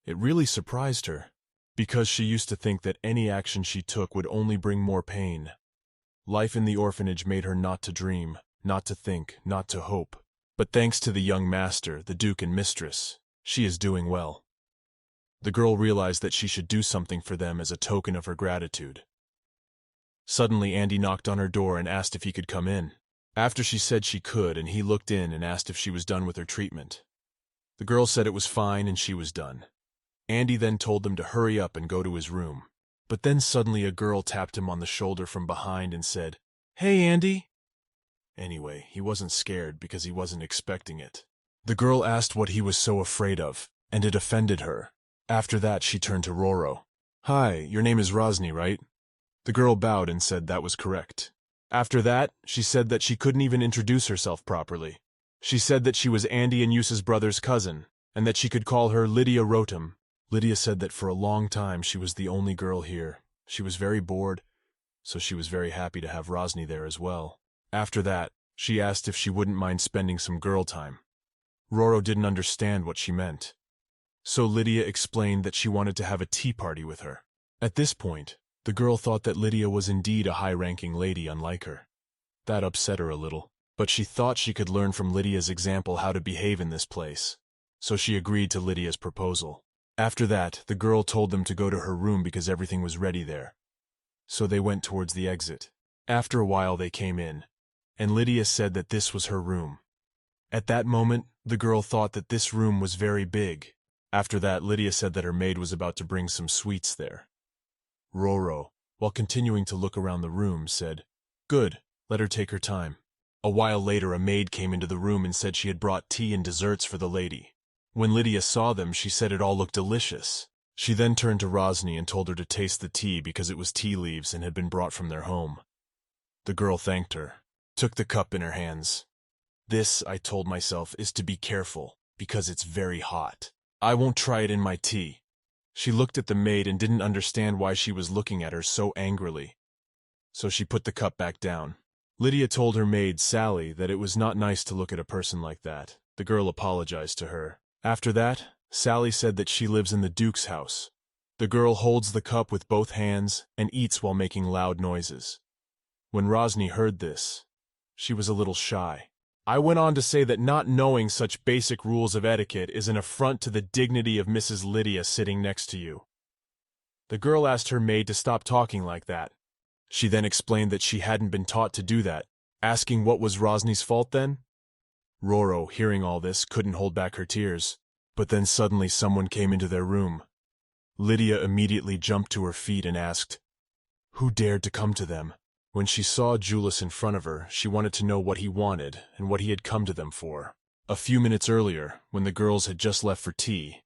It really surprised her, because she used to think that any action she took would only bring more pain. Life in the orphanage made her not to dream, not to think, not to hope. But thanks to the young master, the Duke and mistress, she is doing well. The girl realized that she should do something for them as a token of her gratitude. Suddenly, Andy knocked on her door and asked if he could come in. After she said she could, and he looked in and asked if she was done with her treatment. The girl said it was fine and she was done. Andy then told them to hurry up and go to his room. But then suddenly a girl tapped him on the shoulder from behind and said, "Hey, Andy." Anyway, he wasn't scared because he wasn't expecting it. The girl asked what he was so afraid of, and it offended her. After that, she turned to Roro. "Hi, your name is Rosny, right?" The girl bowed and said that was correct. After that, she said that she couldn't even introduce herself properly. She said that she was Andy and Yusa's brother's cousin, and that she could call her Lydia Rotem. Lydia said that for a long time she was the only girl here. She was very bored, so she was very happy to have Rosny there as well. After that, she asked if she wouldn't mind spending some girl time. Roro didn't understand what she meant. So Lydia explained that she wanted to have a tea party with her. At this point, the girl thought that Lydia was indeed a high-ranking lady unlike her. That upset her a little, but she thought she could learn from Lydia's example how to behave in this place. So she agreed to Lydia's proposal. After that, the girl told them to go to her room because everything was ready there. So they went towards the exit. After a while they came in, and Lydia said that this was her room. At that moment, the girl thought that this room was very big. After that, Lydia said that her maid was about to bring some sweets there. Roro, while continuing to look around the room, said, "Good, let her take her time." A while later, a maid came into the room and said she had brought tea and desserts for the lady. When Lydia saw them, she said it all looked delicious. She then turned to Rosny and told her to taste the tea because it was tea leaves and had been brought from their home. The girl thanked her, took the cup in her hands. "This, I told myself, is to be careful, because it's very hot. I won't try it in my tea." She looked at the maid and didn't understand why she was looking at her so angrily. So she put the cup back down. Lydia told her maid, Sally, that it was not nice to look at a person like that. The girl apologized to her. After that, Sally said that she lives in the Duke's house. The girl holds the cup with both hands and eats while making loud noises. When Rosny heard this, she was a little shy. I went on to say that not knowing such basic rules of etiquette is an affront to the dignity of Mrs. Lydia sitting next to you. The girl asked her maid to stop talking like that. She then explained that she hadn't been taught to do that, asking what was Rosny's fault then? Roro, hearing all this, couldn't hold back her tears. But then suddenly someone came into their room. Lydia immediately jumped to her feet and asked, "Who dared to come to them?" When she saw Julius in front of her, she wanted to know what he wanted and what he had come to them for. A few minutes earlier, when the girls had just left for tea,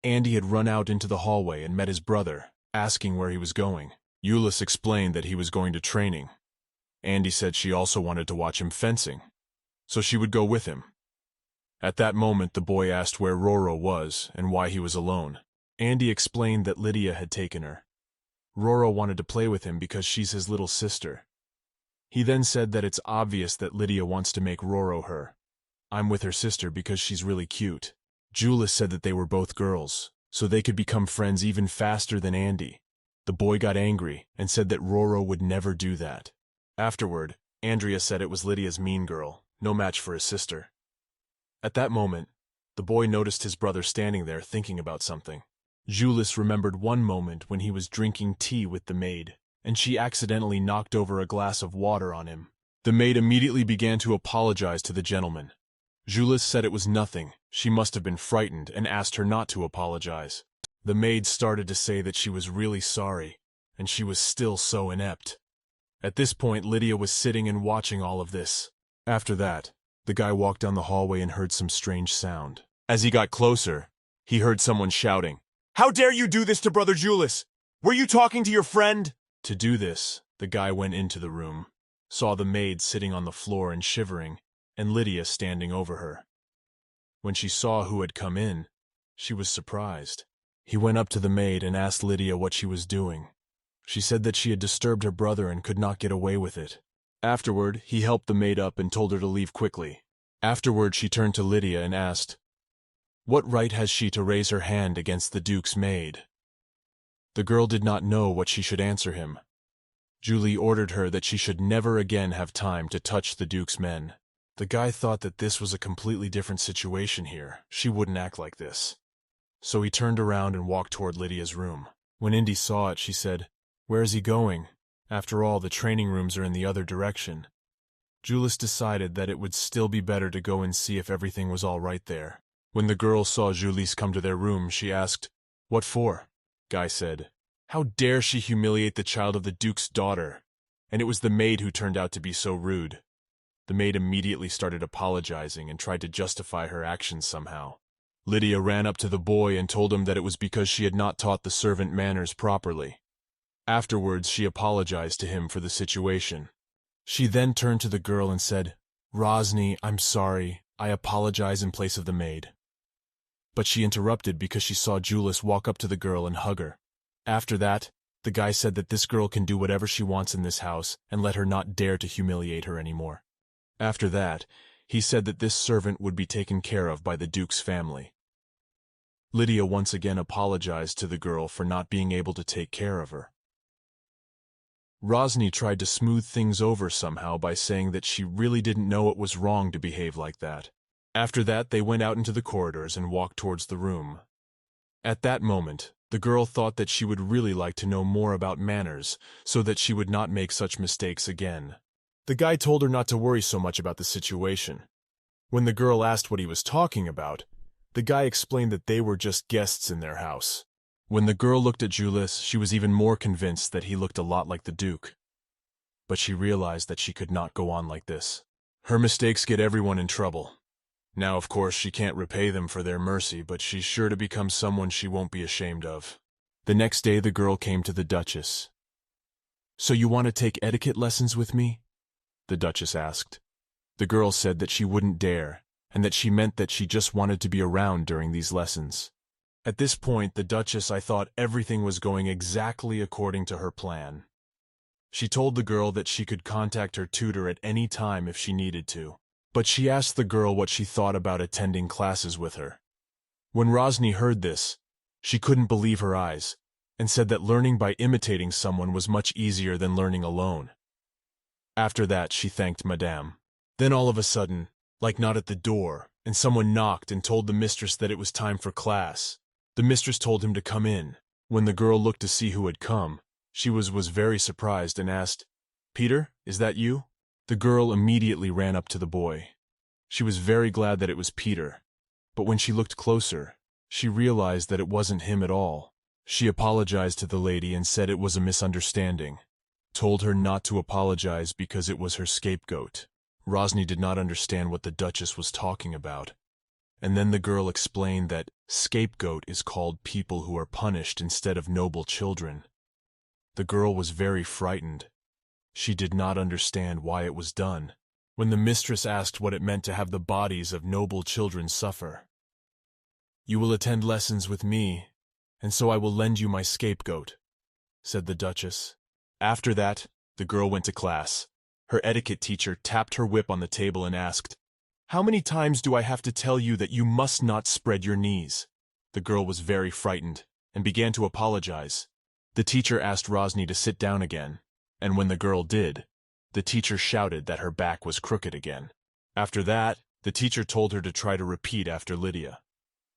Andy had run out into the hallway and met his brother, asking where he was going. Julius explained that he was going to training. Andy said she also wanted to watch him fencing, so she would go with him. At that moment, the boy asked where Roro was and why he was alone. Andy explained that Lydia had taken her. Roro wanted to play with him because she's his little sister. He then said that it's obvious that Lydia wants to make Roro her. I'm with her sister because she's really cute. Julius said that they were both girls, so they could become friends even faster than Andy. The boy got angry and said that Roro would never do that. Afterward, Andrea said it was Lydia's mean girl, no match for his sister. At that moment, the boy noticed his brother standing there thinking about something. Julius remembered one moment when he was drinking tea with the maid, and she accidentally knocked over a glass of water on him. The maid immediately began to apologize to the gentleman. Julius said it was nothing, she must have been frightened, and asked her not to apologize. The maid started to say that she was really sorry, and she was still so inept. At this point, Lydia was sitting and watching all of this. After that, the guy walked down the hallway and heard some strange sound. As he got closer, he heard someone shouting, "How dare you do this to Brother Julius? Were you talking to your friend?" To do this, the guy went into the room, saw the maid sitting on the floor and shivering, and Lydia standing over her. When she saw who had come in, she was surprised. He went up to the maid and asked Lydia what she was doing. She said that she had disturbed her brother and could not get away with it. Afterward, he helped the maid up and told her to leave quickly. Afterward, she turned to Lydia and asked, "What right has she to raise her hand against the Duke's maid?" The girl did not know what she should answer him. Julie ordered her that she should never again have time to touch the Duke's men. The guy thought that this was a completely different situation here. She wouldn't act like this. So he turned around and walked toward Lydia's room. When Indy saw it, she said, "Where is he going? After all, the training rooms are in the other direction." Julius decided that it would still be better to go and see if everything was all right there. When the girl saw Julius come to their room, she asked, "What for?" Guy said, "How dare she humiliate the child of the Duke's daughter?" And it was the maid who turned out to be so rude. The maid immediately started apologizing and tried to justify her actions somehow. Lydia ran up to the boy and told him that it was because she had not taught the servant manners properly. Afterwards, she apologized to him for the situation. She then turned to the girl and said, "Rosny, I'm sorry. I apologize in place of the maid." But she interrupted because she saw Julius walk up to the girl and hug her. After that, The guy said that this girl can do whatever she wants in this house and let her not dare to humiliate her anymore. After that, he said that this servant would be taken care of by the Duke's family. Lydia once again apologized to the girl for not being able to take care of her. Rosny tried to smooth things over somehow by saying that she really didn't know it was wrong to behave like that. After that, they went out into the corridors and walked towards the room. At that moment, the girl thought that she would really like to know more about manners so that she would not make such mistakes again. The guy told her not to worry so much about the situation. When the girl asked what he was talking about, the guy explained that they were just guests in their house. When the girl looked at Julius, she was even more convinced that he looked a lot like the Duke. But she realized that she could not go on like this. Her mistakes get everyone in trouble. Now, of course, she can't repay them for their mercy, but she's sure to become someone she won't be ashamed of. The next day, the girl came to the Duchess. "So you want to take etiquette lessons with me?" the Duchess asked. The girl said that she wouldn't dare, and that she meant that she just wanted to be around during these lessons. At this point, the Duchess, I thought everything was going exactly according to her plan. She told the girl that she could contact her tutor at any time if she needed to. But she asked the girl what she thought about attending classes with her. When Rosny heard this, she couldn't believe her eyes, and said that learning by imitating someone was much easier than learning alone. After that, she thanked Madame. Then all of a sudden, like not at the door, and someone knocked and told the mistress that it was time for class. The mistress told him to come in. When the girl looked to see who had come, she was very surprised and asked, "Peter, is that you?" The girl immediately ran up to the boy. She was very glad that it was Peter, but when she looked closer, she realized that it wasn't him at all. She apologized to the lady and said it was a misunderstanding, told her not to apologize because it was her scapegoat. Rosny did not understand what the Duchess was talking about, and then the girl explained that scapegoat is called people who are punished instead of noble children. The girl was very frightened. She did not understand why it was done. When the mistress asked what it meant to have the bodies of noble children suffer, "You will attend lessons with me, and so I will lend you my scapegoat," said the Duchess. After that, the girl went to class. Her etiquette teacher tapped her whip on the table and asked, "How many times do I have to tell you that you must not spread your knees?" The girl was very frightened and began to apologize. The teacher asked Rosny to sit down again, and when the girl did, the teacher shouted that her back was crooked again. After that, the teacher told her to try to repeat after Lydia.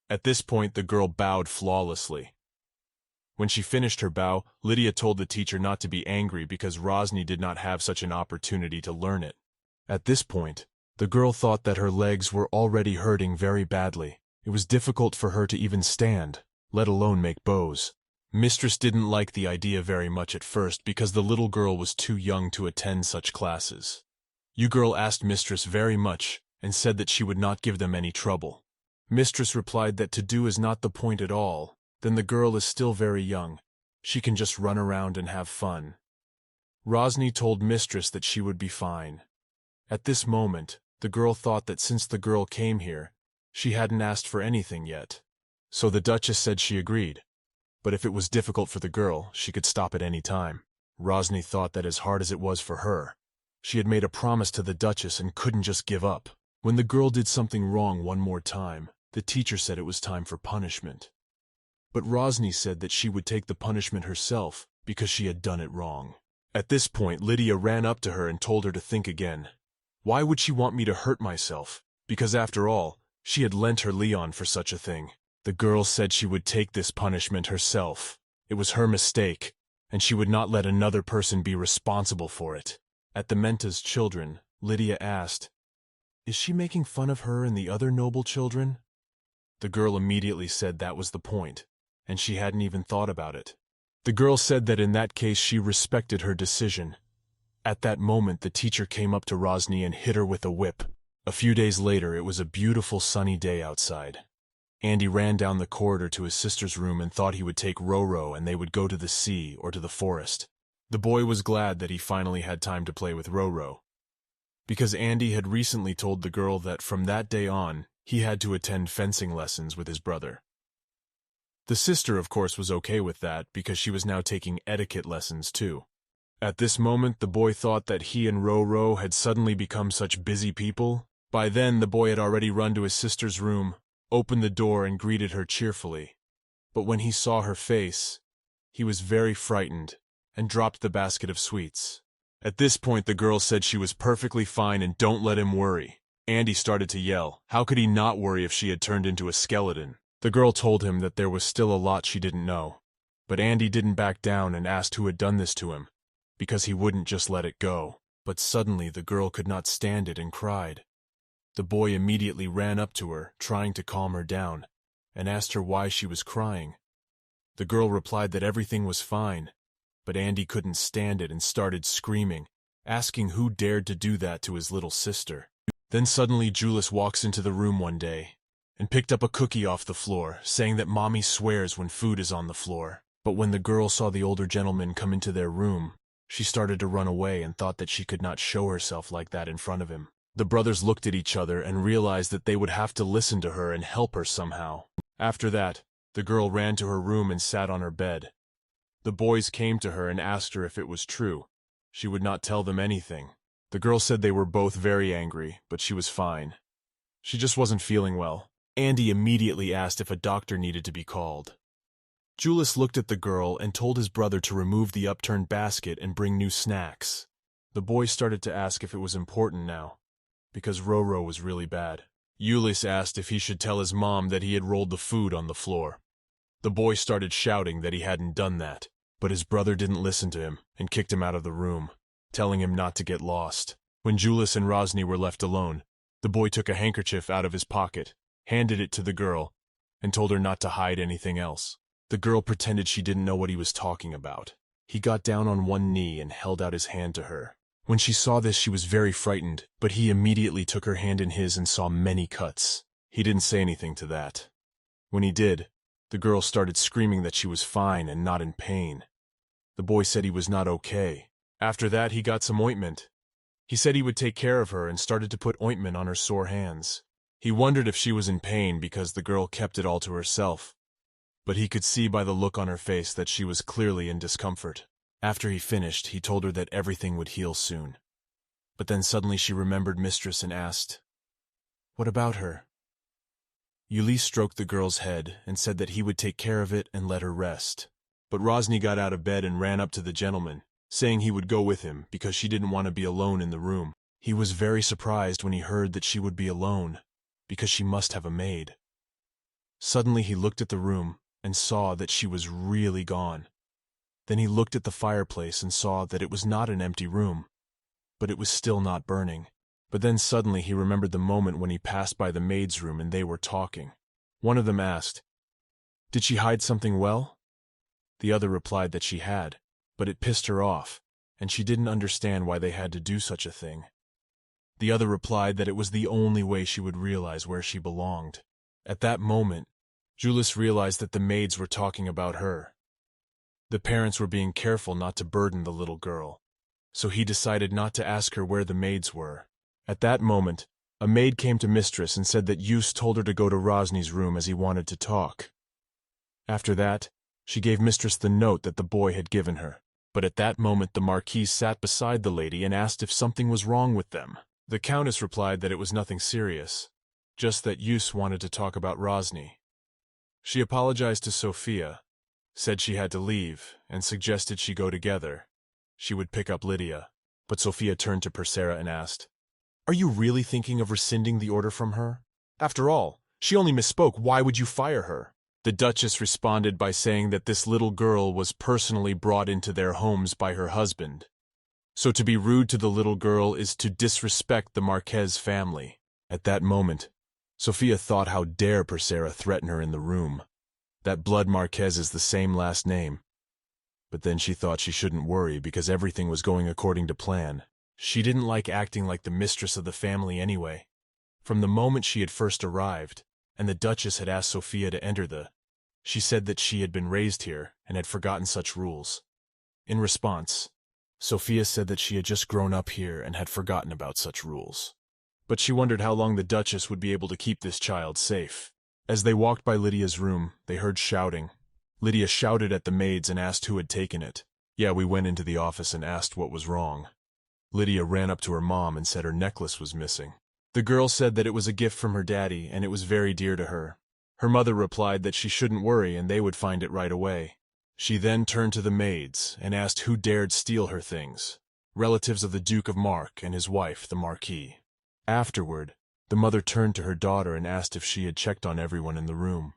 At this point, the girl bowed flawlessly. When she finished her bow, Lydia told the teacher not to be angry because Rosny did not have such an opportunity to learn it. At this point, the girl thought that her legs were already hurting very badly. It was difficult for her to even stand, let alone make bows. Mistress didn't like the idea very much at first because the little girl was too young to attend such classes. Girl asked Mistress very much and said that she would not give them any trouble. Mistress replied that to do is not the point at all, then the girl is still very young. She can just run around and have fun. Rosny told Mistress that she would be fine. At this moment, the girl thought that since the girl came here, she hadn't asked for anything yet. So the Duchess said she agreed. But if it was difficult for the girl, she could stop at any time. Rosny thought that as hard as it was for her, she had made a promise to the Duchess and couldn't just give up. When the girl did something wrong one more time, the teacher said it was time for punishment. But Rosny said that she would take the punishment herself because she had done it wrong. At this point, Lydia ran up to her and told her to think again. Why would she want me to hurt myself? Because after all, she had lent her Leon for such a thing. The girl said she would take this punishment herself. It was her mistake, and she would not let another person be responsible for it. At the Menta's children, Lydia asked, "Is she making fun of her and the other noble children?" The girl immediately said that was the point, and she hadn't even thought about it. The girl said that in that case she respected her decision. At that moment, the teacher came up to Rosny and hit her with a whip. A few days later, it was a beautiful sunny day outside. Andy ran down the corridor to his sister's room and thought he would take Roro and they would go to the sea or to the forest. The boy was glad that he finally had time to play with Roro, because Andy had recently told the girl that from that day on, he had to attend fencing lessons with his brother. The sister, of course, was okay with that because she was now taking etiquette lessons too. At this moment, the boy thought that he and Ro had suddenly become such busy people. By then, the boy had already run to his sister's room, opened the door, and greeted her cheerfully. But when he saw her face, he was very frightened and dropped the basket of sweets. At this point, the girl said she was perfectly fine and don't let him worry. Andy started to yell. How could he not worry if she had turned into a skeleton? The girl told him that there was still a lot she didn't know. But Andy didn't back down and asked who had done this to him, because he wouldn't just let it go. But suddenly the girl could not stand it and cried. The boy immediately ran up to her, trying to calm her down, and asked her why she was crying. The girl replied that everything was fine, but Andy couldn't stand it and started screaming, asking who dared to do that to his little sister. Then suddenly Julius walks into the room one day and picked up a cookie off the floor, saying that mommy swears when food is on the floor. But when the girl saw the older gentleman come into their room, she started to run away and thought that she could not show herself like that in front of him. The brothers looked at each other and realized that they would have to listen to her and help her somehow. After that, the girl ran to her room and sat on her bed. The boys came to her and asked her if it was true. She would not tell them anything. The girl said they were both very angry, but she was fine. She just wasn't feeling well. Andy immediately asked if a doctor needed to be called. Julius looked at the girl and told his brother to remove the upturned basket and bring new snacks. The boy started to ask if it was important now, because Ro was really bad. Julius asked if he should tell his mom that he had rolled the food on the floor. The boy started shouting that he hadn't done that, but his brother didn't listen to him and kicked him out of the room, telling him not to get lost. When Julius and Rosny were left alone, the boy took a handkerchief out of his pocket, handed it to the girl, and told her not to hide anything else. The girl pretended she didn't know what he was talking about. He got down on one knee and held out his hand to her. When she saw this, she was very frightened, but he immediately took her hand in his and saw many cuts. He didn't say anything to that. When he did, the girl started screaming that she was fine and not in pain. The boy said he was not okay. After that, he got some ointment. He said he would take care of her and started to put ointment on her sore hands. He wondered if she was in pain because the girl kept it all to herself, but he could see by the look on her face that she was clearly in discomfort. After he finished, he told her that everything would heal soon. But then suddenly she remembered Mistress and asked, "What about her?" Yuli stroked the girl's head and said that he would take care of it and let her rest. But Rosny got out of bed and ran up to the gentleman, saying he would go with him because she didn't want to be alone in the room. He was very surprised when he heard that she would be alone, because she must have a maid. Suddenly he looked at the room and saw that she was really gone. Then he looked at the fireplace and saw that it was not an empty room, but it was still not burning. But then suddenly he remembered the moment when he passed by the maid's room and they were talking. One of them asked, "Did she hide something well?" The other replied that she had, but it pissed her off, and she didn't understand why they had to do such a thing. The other replied that it was the only way she would realize where she belonged. At that moment, Julius realized that the maids were talking about her. The parents were being careful not to burden the little girl, so he decided not to ask her where the maids were. At that moment, a maid came to Mistress and said that Yus told her to go to Rosny's room as he wanted to talk. After that, she gave Mistress the note that the boy had given her. But at that moment the Marquise sat beside the lady and asked if something was wrong with them. The Countess replied that it was nothing serious, just that Yus wanted to talk about Rosny. She apologized to Sophia, said she had to leave, and suggested she go together. She would pick up Lydia. But Sophia turned to Persera and asked, "Are you really thinking of rescinding the order from her? After all, she only misspoke. Why would you fire her?" The Duchess responded by saying that this little girl was personally brought into their homes by her husband. So to be rude to the little girl is to disrespect the Marquez family. At that moment, Sophia thought how dare Persera threaten her in the room. That blood Marquez is the same last name. But then she thought she shouldn't worry because everything was going according to plan. She didn't like acting like the mistress of the family anyway. From the moment she had first arrived, and the Duchess had asked Sophia to enter she said that she had been raised here and had forgotten such rules. In response, Sophia said that she had just grown up here and had forgotten about such rules. But she wondered how long the Duchess would be able to keep this child safe. As they walked by Lydia's room, they heard shouting. Lydia shouted at the maids and asked who had taken it. Yeah, we went into the office and asked what was wrong. Lydia ran up to her mom and said her necklace was missing. The girl said that it was a gift from her daddy and it was very dear to her. Her mother replied that she shouldn't worry and they would find it right away. She then turned to the maids and asked who dared steal her things. Relatives of the Duke of Mark and his wife, the Marquis. Afterward, the mother turned to her daughter and asked if she had checked on everyone in the room.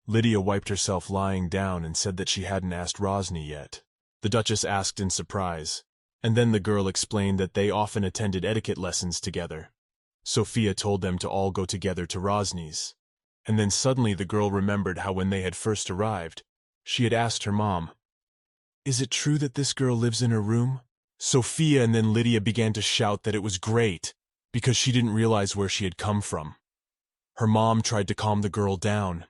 Lydia wiped herself lying down and said that she hadn't asked Rosny yet. The Duchess asked in surprise, and then the girl explained that they often attended etiquette lessons together. Sophia told them to all go together to Rosny's. And then suddenly the girl remembered how when they had first arrived, she had asked her mom, "Is it true that this girl lives in her room?" Sophia and then Lydia began to shout that it was great, because she didn't realize where she had come from. Her mom tried to calm the girl down.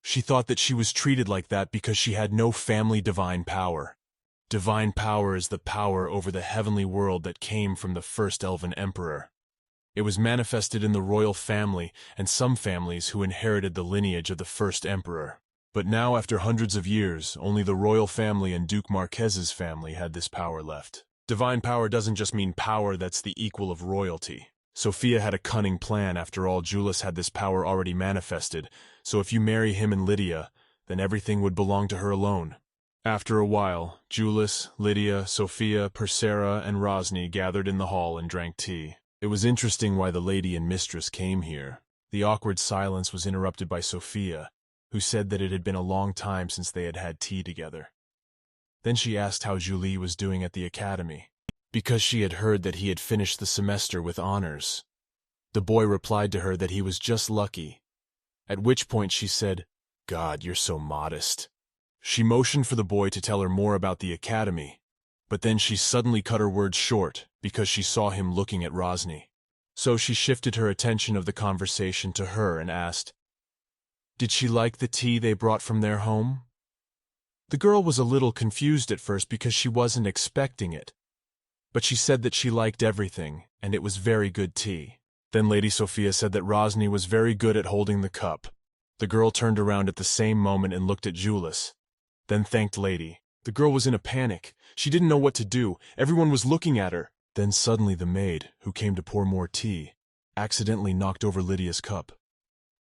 She thought that she was treated like that because she had no family divine power. Divine power is the power over the heavenly world that came from the first elven emperor. It was manifested in the royal family and some families who inherited the lineage of the first emperor. But now, after hundreds of years, only the royal family and Duke Marquez's family had this power left. Divine power doesn't just mean power that's the equal of royalty. Sophia had a cunning plan. After all, Julius had this power already manifested, so if you marry him and Lydia, then everything would belong to her alone. After a while, Julius, Lydia, Sophia, Persera, and Rosny gathered in the hall and drank tea. It was interesting why the lady and mistress came here. The awkward silence was interrupted by Sophia, who said that it had been a long time since they had had tea together. Then she asked how Julie was doing at the academy, because she had heard that he had finished the semester with honors. The boy replied to her that he was just lucky, at which point she said, "God, you're so modest." She motioned for the boy to tell her more about the academy, but then she suddenly cut her words short because she saw him looking at Rosny. So she shifted her attention of the conversation to her and asked, "Did she like the tea they brought from their home?" The girl was a little confused at first because she wasn't expecting it, but she said that she liked everything, and it was very good tea. Then Lady Sophia said that Rosny was very good at holding the cup. The girl turned around at the same moment and looked at Julius, then thanked Lady. The girl was in a panic. She didn't know what to do. Everyone was looking at her. Then suddenly the maid, who came to pour more tea, accidentally knocked over Lydia's cup.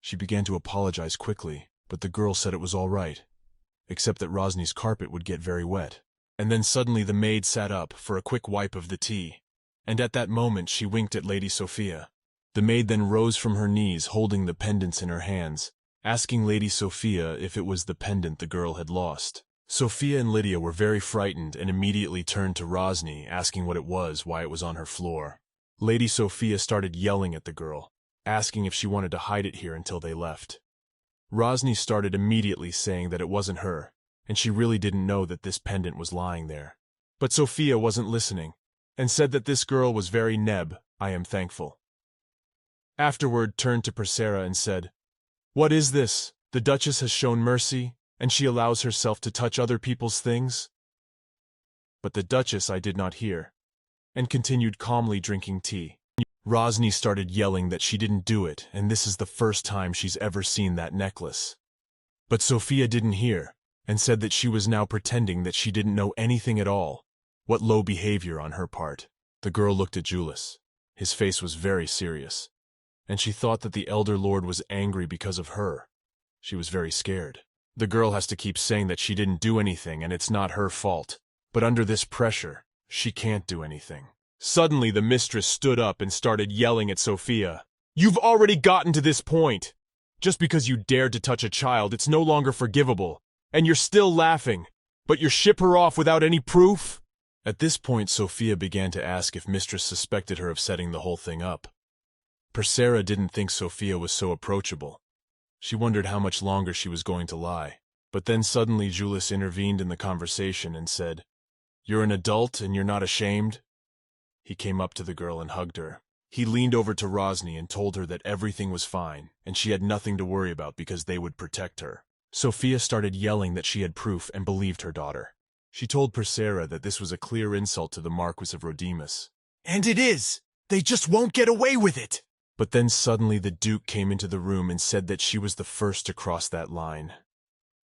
She began to apologize quickly, but the girl said it was all right, except that Rosny's carpet would get very wet. And then suddenly the maid sat up for a quick wipe of the tea, and at that moment she winked at Lady Sophia. The maid then rose from her knees holding the pendants in her hands, asking Lady Sophia if it was the pendant the girl had lost. Sophia and Lydia were very frightened and immediately turned to Rosny, asking what it was, why it was on her floor. Lady Sophia started yelling at the girl, asking if she wanted to hide it here until they left. Rosny started immediately saying that it wasn't her, and she really didn't know that this pendant was lying there. But Sophia wasn't listening, and said that this girl was very neb, I am thankful. Afterward turned to Persera and said, "What is this? The Duchess has shown mercy, and she allows herself to touch other people's things?" But the Duchess I did not hear, and continued calmly drinking tea. Rosny started yelling that she didn't do it, and this is the first time she's ever seen that necklace. But Sophia didn't hear, and said that she was now pretending that she didn't know anything at all. What low behavior on her part. The girl looked at Julius. His face was very serious, and she thought that the elder lord was angry because of her. She was very scared. The girl has to keep saying that she didn't do anything and it's not her fault. But under this pressure, she can't do anything. Suddenly the mistress stood up and started yelling at Sophia. "You've already gotten to this point. Just because you dared to touch a child, it's no longer forgivable. And you're still laughing, but you ship her off without any proof?" At this point, Sophia began to ask if mistress suspected her of setting the whole thing up. Persera didn't think Sophia was so approachable. She wondered how much longer she was going to lie. But then suddenly Julius intervened in the conversation and said, "You're an adult and you're not ashamed?" He came up to the girl and hugged her. He leaned over to Rosny and told her that everything was fine, and she had nothing to worry about because they would protect her. Sophia started yelling that she had proof and believed her daughter. She told Persera that this was a clear insult to the Marquis of Rodimus. And it is! They just won't get away with it! But then suddenly the Duke came into the room and said that she was the first to cross that line.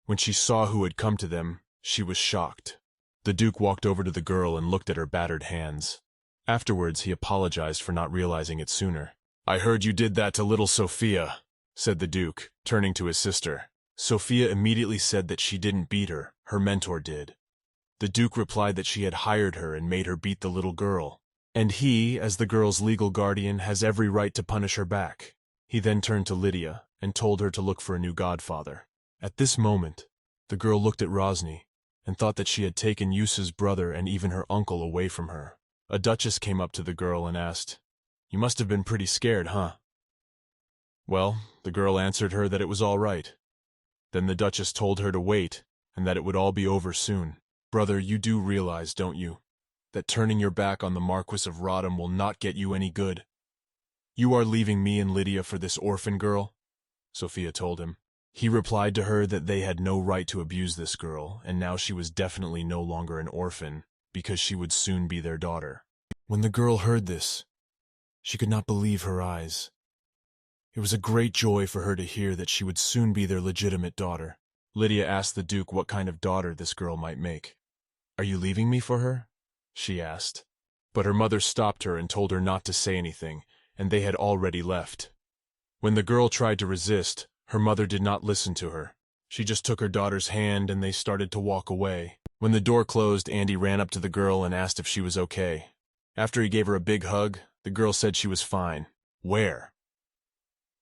When she saw who had come to them, she was shocked. The Duke walked over to the girl and looked at her battered hands. Afterwards, he apologized for not realizing it sooner. "I heard you did that to little Sophia," said the Duke, turning to his sister. Sophia immediately said that she didn't beat her, her mentor did. The Duke replied that she had hired her and made her beat the little girl, and he, as the girl's legal guardian, has every right to punish her back. He then turned to Lydia and told her to look for a new godfather. At this moment, the girl looked at Rosny and thought that she had taken Yusa's brother and even her uncle away from her. A duchess came up to the girl and asked, "You must have been pretty scared, huh?" Well, the girl answered her that it was all right. Then the duchess told her to wait and that it would all be over soon. "Brother, you do realize, don't you, that turning your back on the Marquis of Rodham will not get you any good? You are leaving me and Lydia for this orphan girl?" Sophia told him. He replied to her that they had no right to abuse this girl, and now she was definitely no longer an orphan, because she would soon be their daughter. When the girl heard this, she could not believe her eyes. It was a great joy for her to hear that she would soon be their legitimate daughter. Lydia asked the Duke what kind of daughter this girl might make. "Are you leaving me for her?" she asked. But her mother stopped her and told her not to say anything, and they had already left. When the girl tried to resist, her mother did not listen to her. She just took her daughter's hand and they started to walk away. When the door closed, Andy ran up to the girl and asked if she was okay. After he gave her a big hug, the girl said she was fine. "Where?"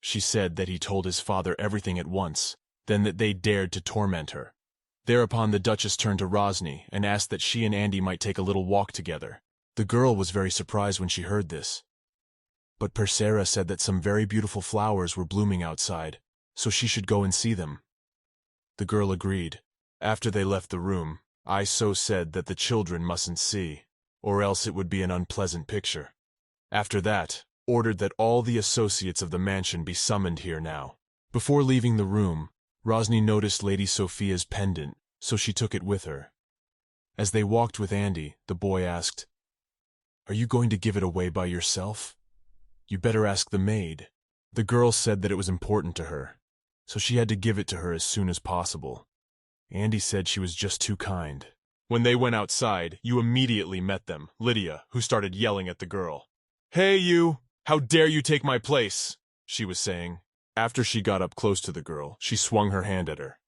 She said that he told his father everything at once, then that they dared to torment her. Thereupon the Duchess turned to Rosny and asked that she and Andy might take a little walk together. The girl was very surprised when she heard this. But Persera said that some very beautiful flowers were blooming outside, so she should go and see them. The girl agreed. After they left the room, I so said that the children mustn't see, or else it would be an unpleasant picture. After that, ordered that all the associates of the mansion be summoned here now. Before leaving the room, Rosny noticed Lady Sophia's pendant, so she took it with her. As they walked with Andy, the boy asked, "Are you going to give it away by yourself? You better ask the maid." The girl said that it was important to her, so she had to give it to her as soon as possible. Andy said she was just too kind. When they went outside, you immediately met them, Lydia, who started yelling at the girl. "Hey you! How dare you take my place?" she was saying. After she got up close to the girl, she swung her hand at her.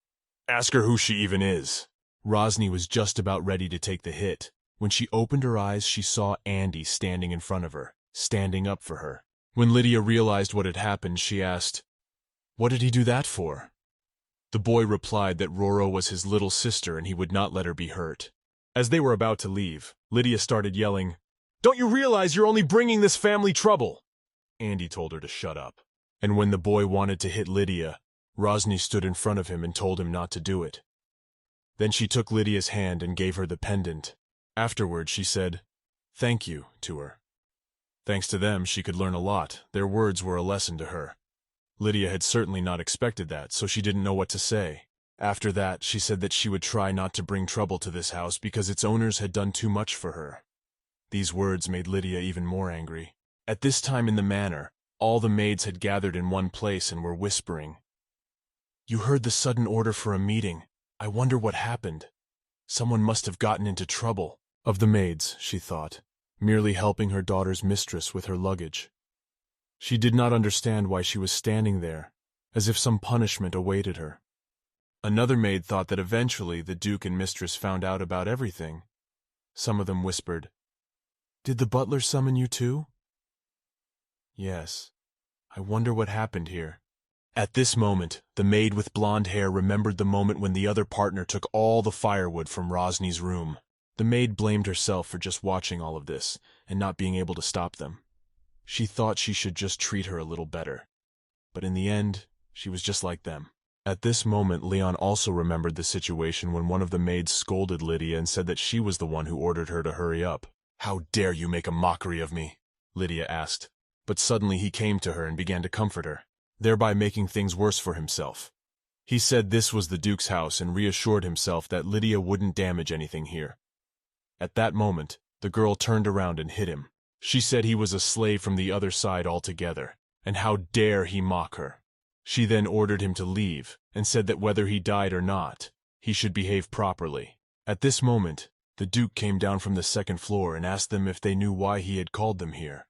"Ask her who she even is." Rosny was just about ready to take the hit. When she opened her eyes, she saw Andy standing in front of her, standing up for her. When Lydia realized what had happened, she asked, "What did he do that for?" The boy replied that Roro was his little sister and he would not let her be hurt. As they were about to leave, Lydia started yelling, "Don't you realize you're only bringing this family trouble?" Andy told her to shut up. And when the boy wanted to hit Lydia, Rosny stood in front of him and told him not to do it. Then she took Lydia's hand and gave her the pendant. Afterward, she said, "Thank you," to her. Thanks to them, she could learn a lot. Their words were a lesson to her. Lydia had certainly not expected that, so she didn't know what to say. After that, she said that she would try not to bring trouble to this house because its owners had done too much for her. These words made Lydia even more angry. At this time in the manor, all the maids had gathered in one place and were whispering. "You heard the sudden order for a meeting. I wonder what happened. Someone must have gotten into trouble." Of the maids, she thought, merely helping her daughter's mistress with her luggage. She did not understand why she was standing there, as if some punishment awaited her. Another maid thought that eventually the Duke and mistress found out about everything. Some of them whispered, "Did the butler summon you too?" "Yes. I wonder what happened here." At this moment, the maid with blonde hair remembered the moment when the other partner took all the firewood from Rosny's room. The maid blamed herself for just watching all of this and not being able to stop them. She thought she should just treat her a little better. But in the end, she was just like them. At this moment, Leon also remembered the situation when one of the maids scolded Lydia and said that she was the one who ordered her to hurry up. "How dare you make a mockery of me?" Lydia asked. But suddenly he came to her and began to comfort her, thereby making things worse for himself. He said this was the Duke's house and reassured himself that Lydia wouldn't damage anything here. At that moment, the girl turned around and hit him. She said he was a slave from the other side altogether, and how dare he mock her. She then ordered him to leave, and said that whether he died or not, he should behave properly. At this moment, the Duke came down from the second floor and asked them if they knew why he had called them here.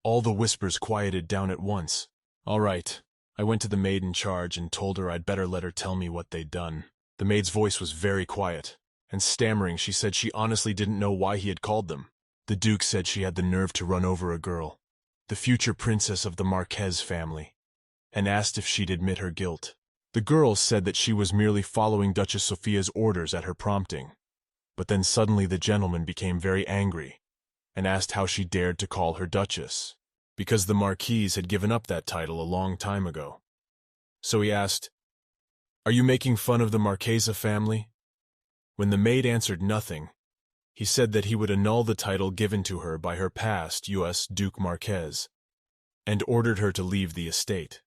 All the whispers quieted down at once. All right, I went to the maid in charge and told her I'd better let her tell me what they'd done. The maid's voice was very quiet, and stammering she said she honestly didn't know why he had called them. The Duke said she had the nerve to run over a girl, the future princess of the Marquez family, and asked if she'd admit her guilt. The girl said that she was merely following Duchess Sophia's orders at her prompting. But then suddenly the gentleman became very angry and asked how she dared to call her Duchess, because the Marquise had given up that title a long time ago. So he asked, "Are you making fun of the Marchesa family?" When the maid answered nothing, he said that he would annul the title given to her by her past U.S. Duke Marquez, and ordered her to leave the estate.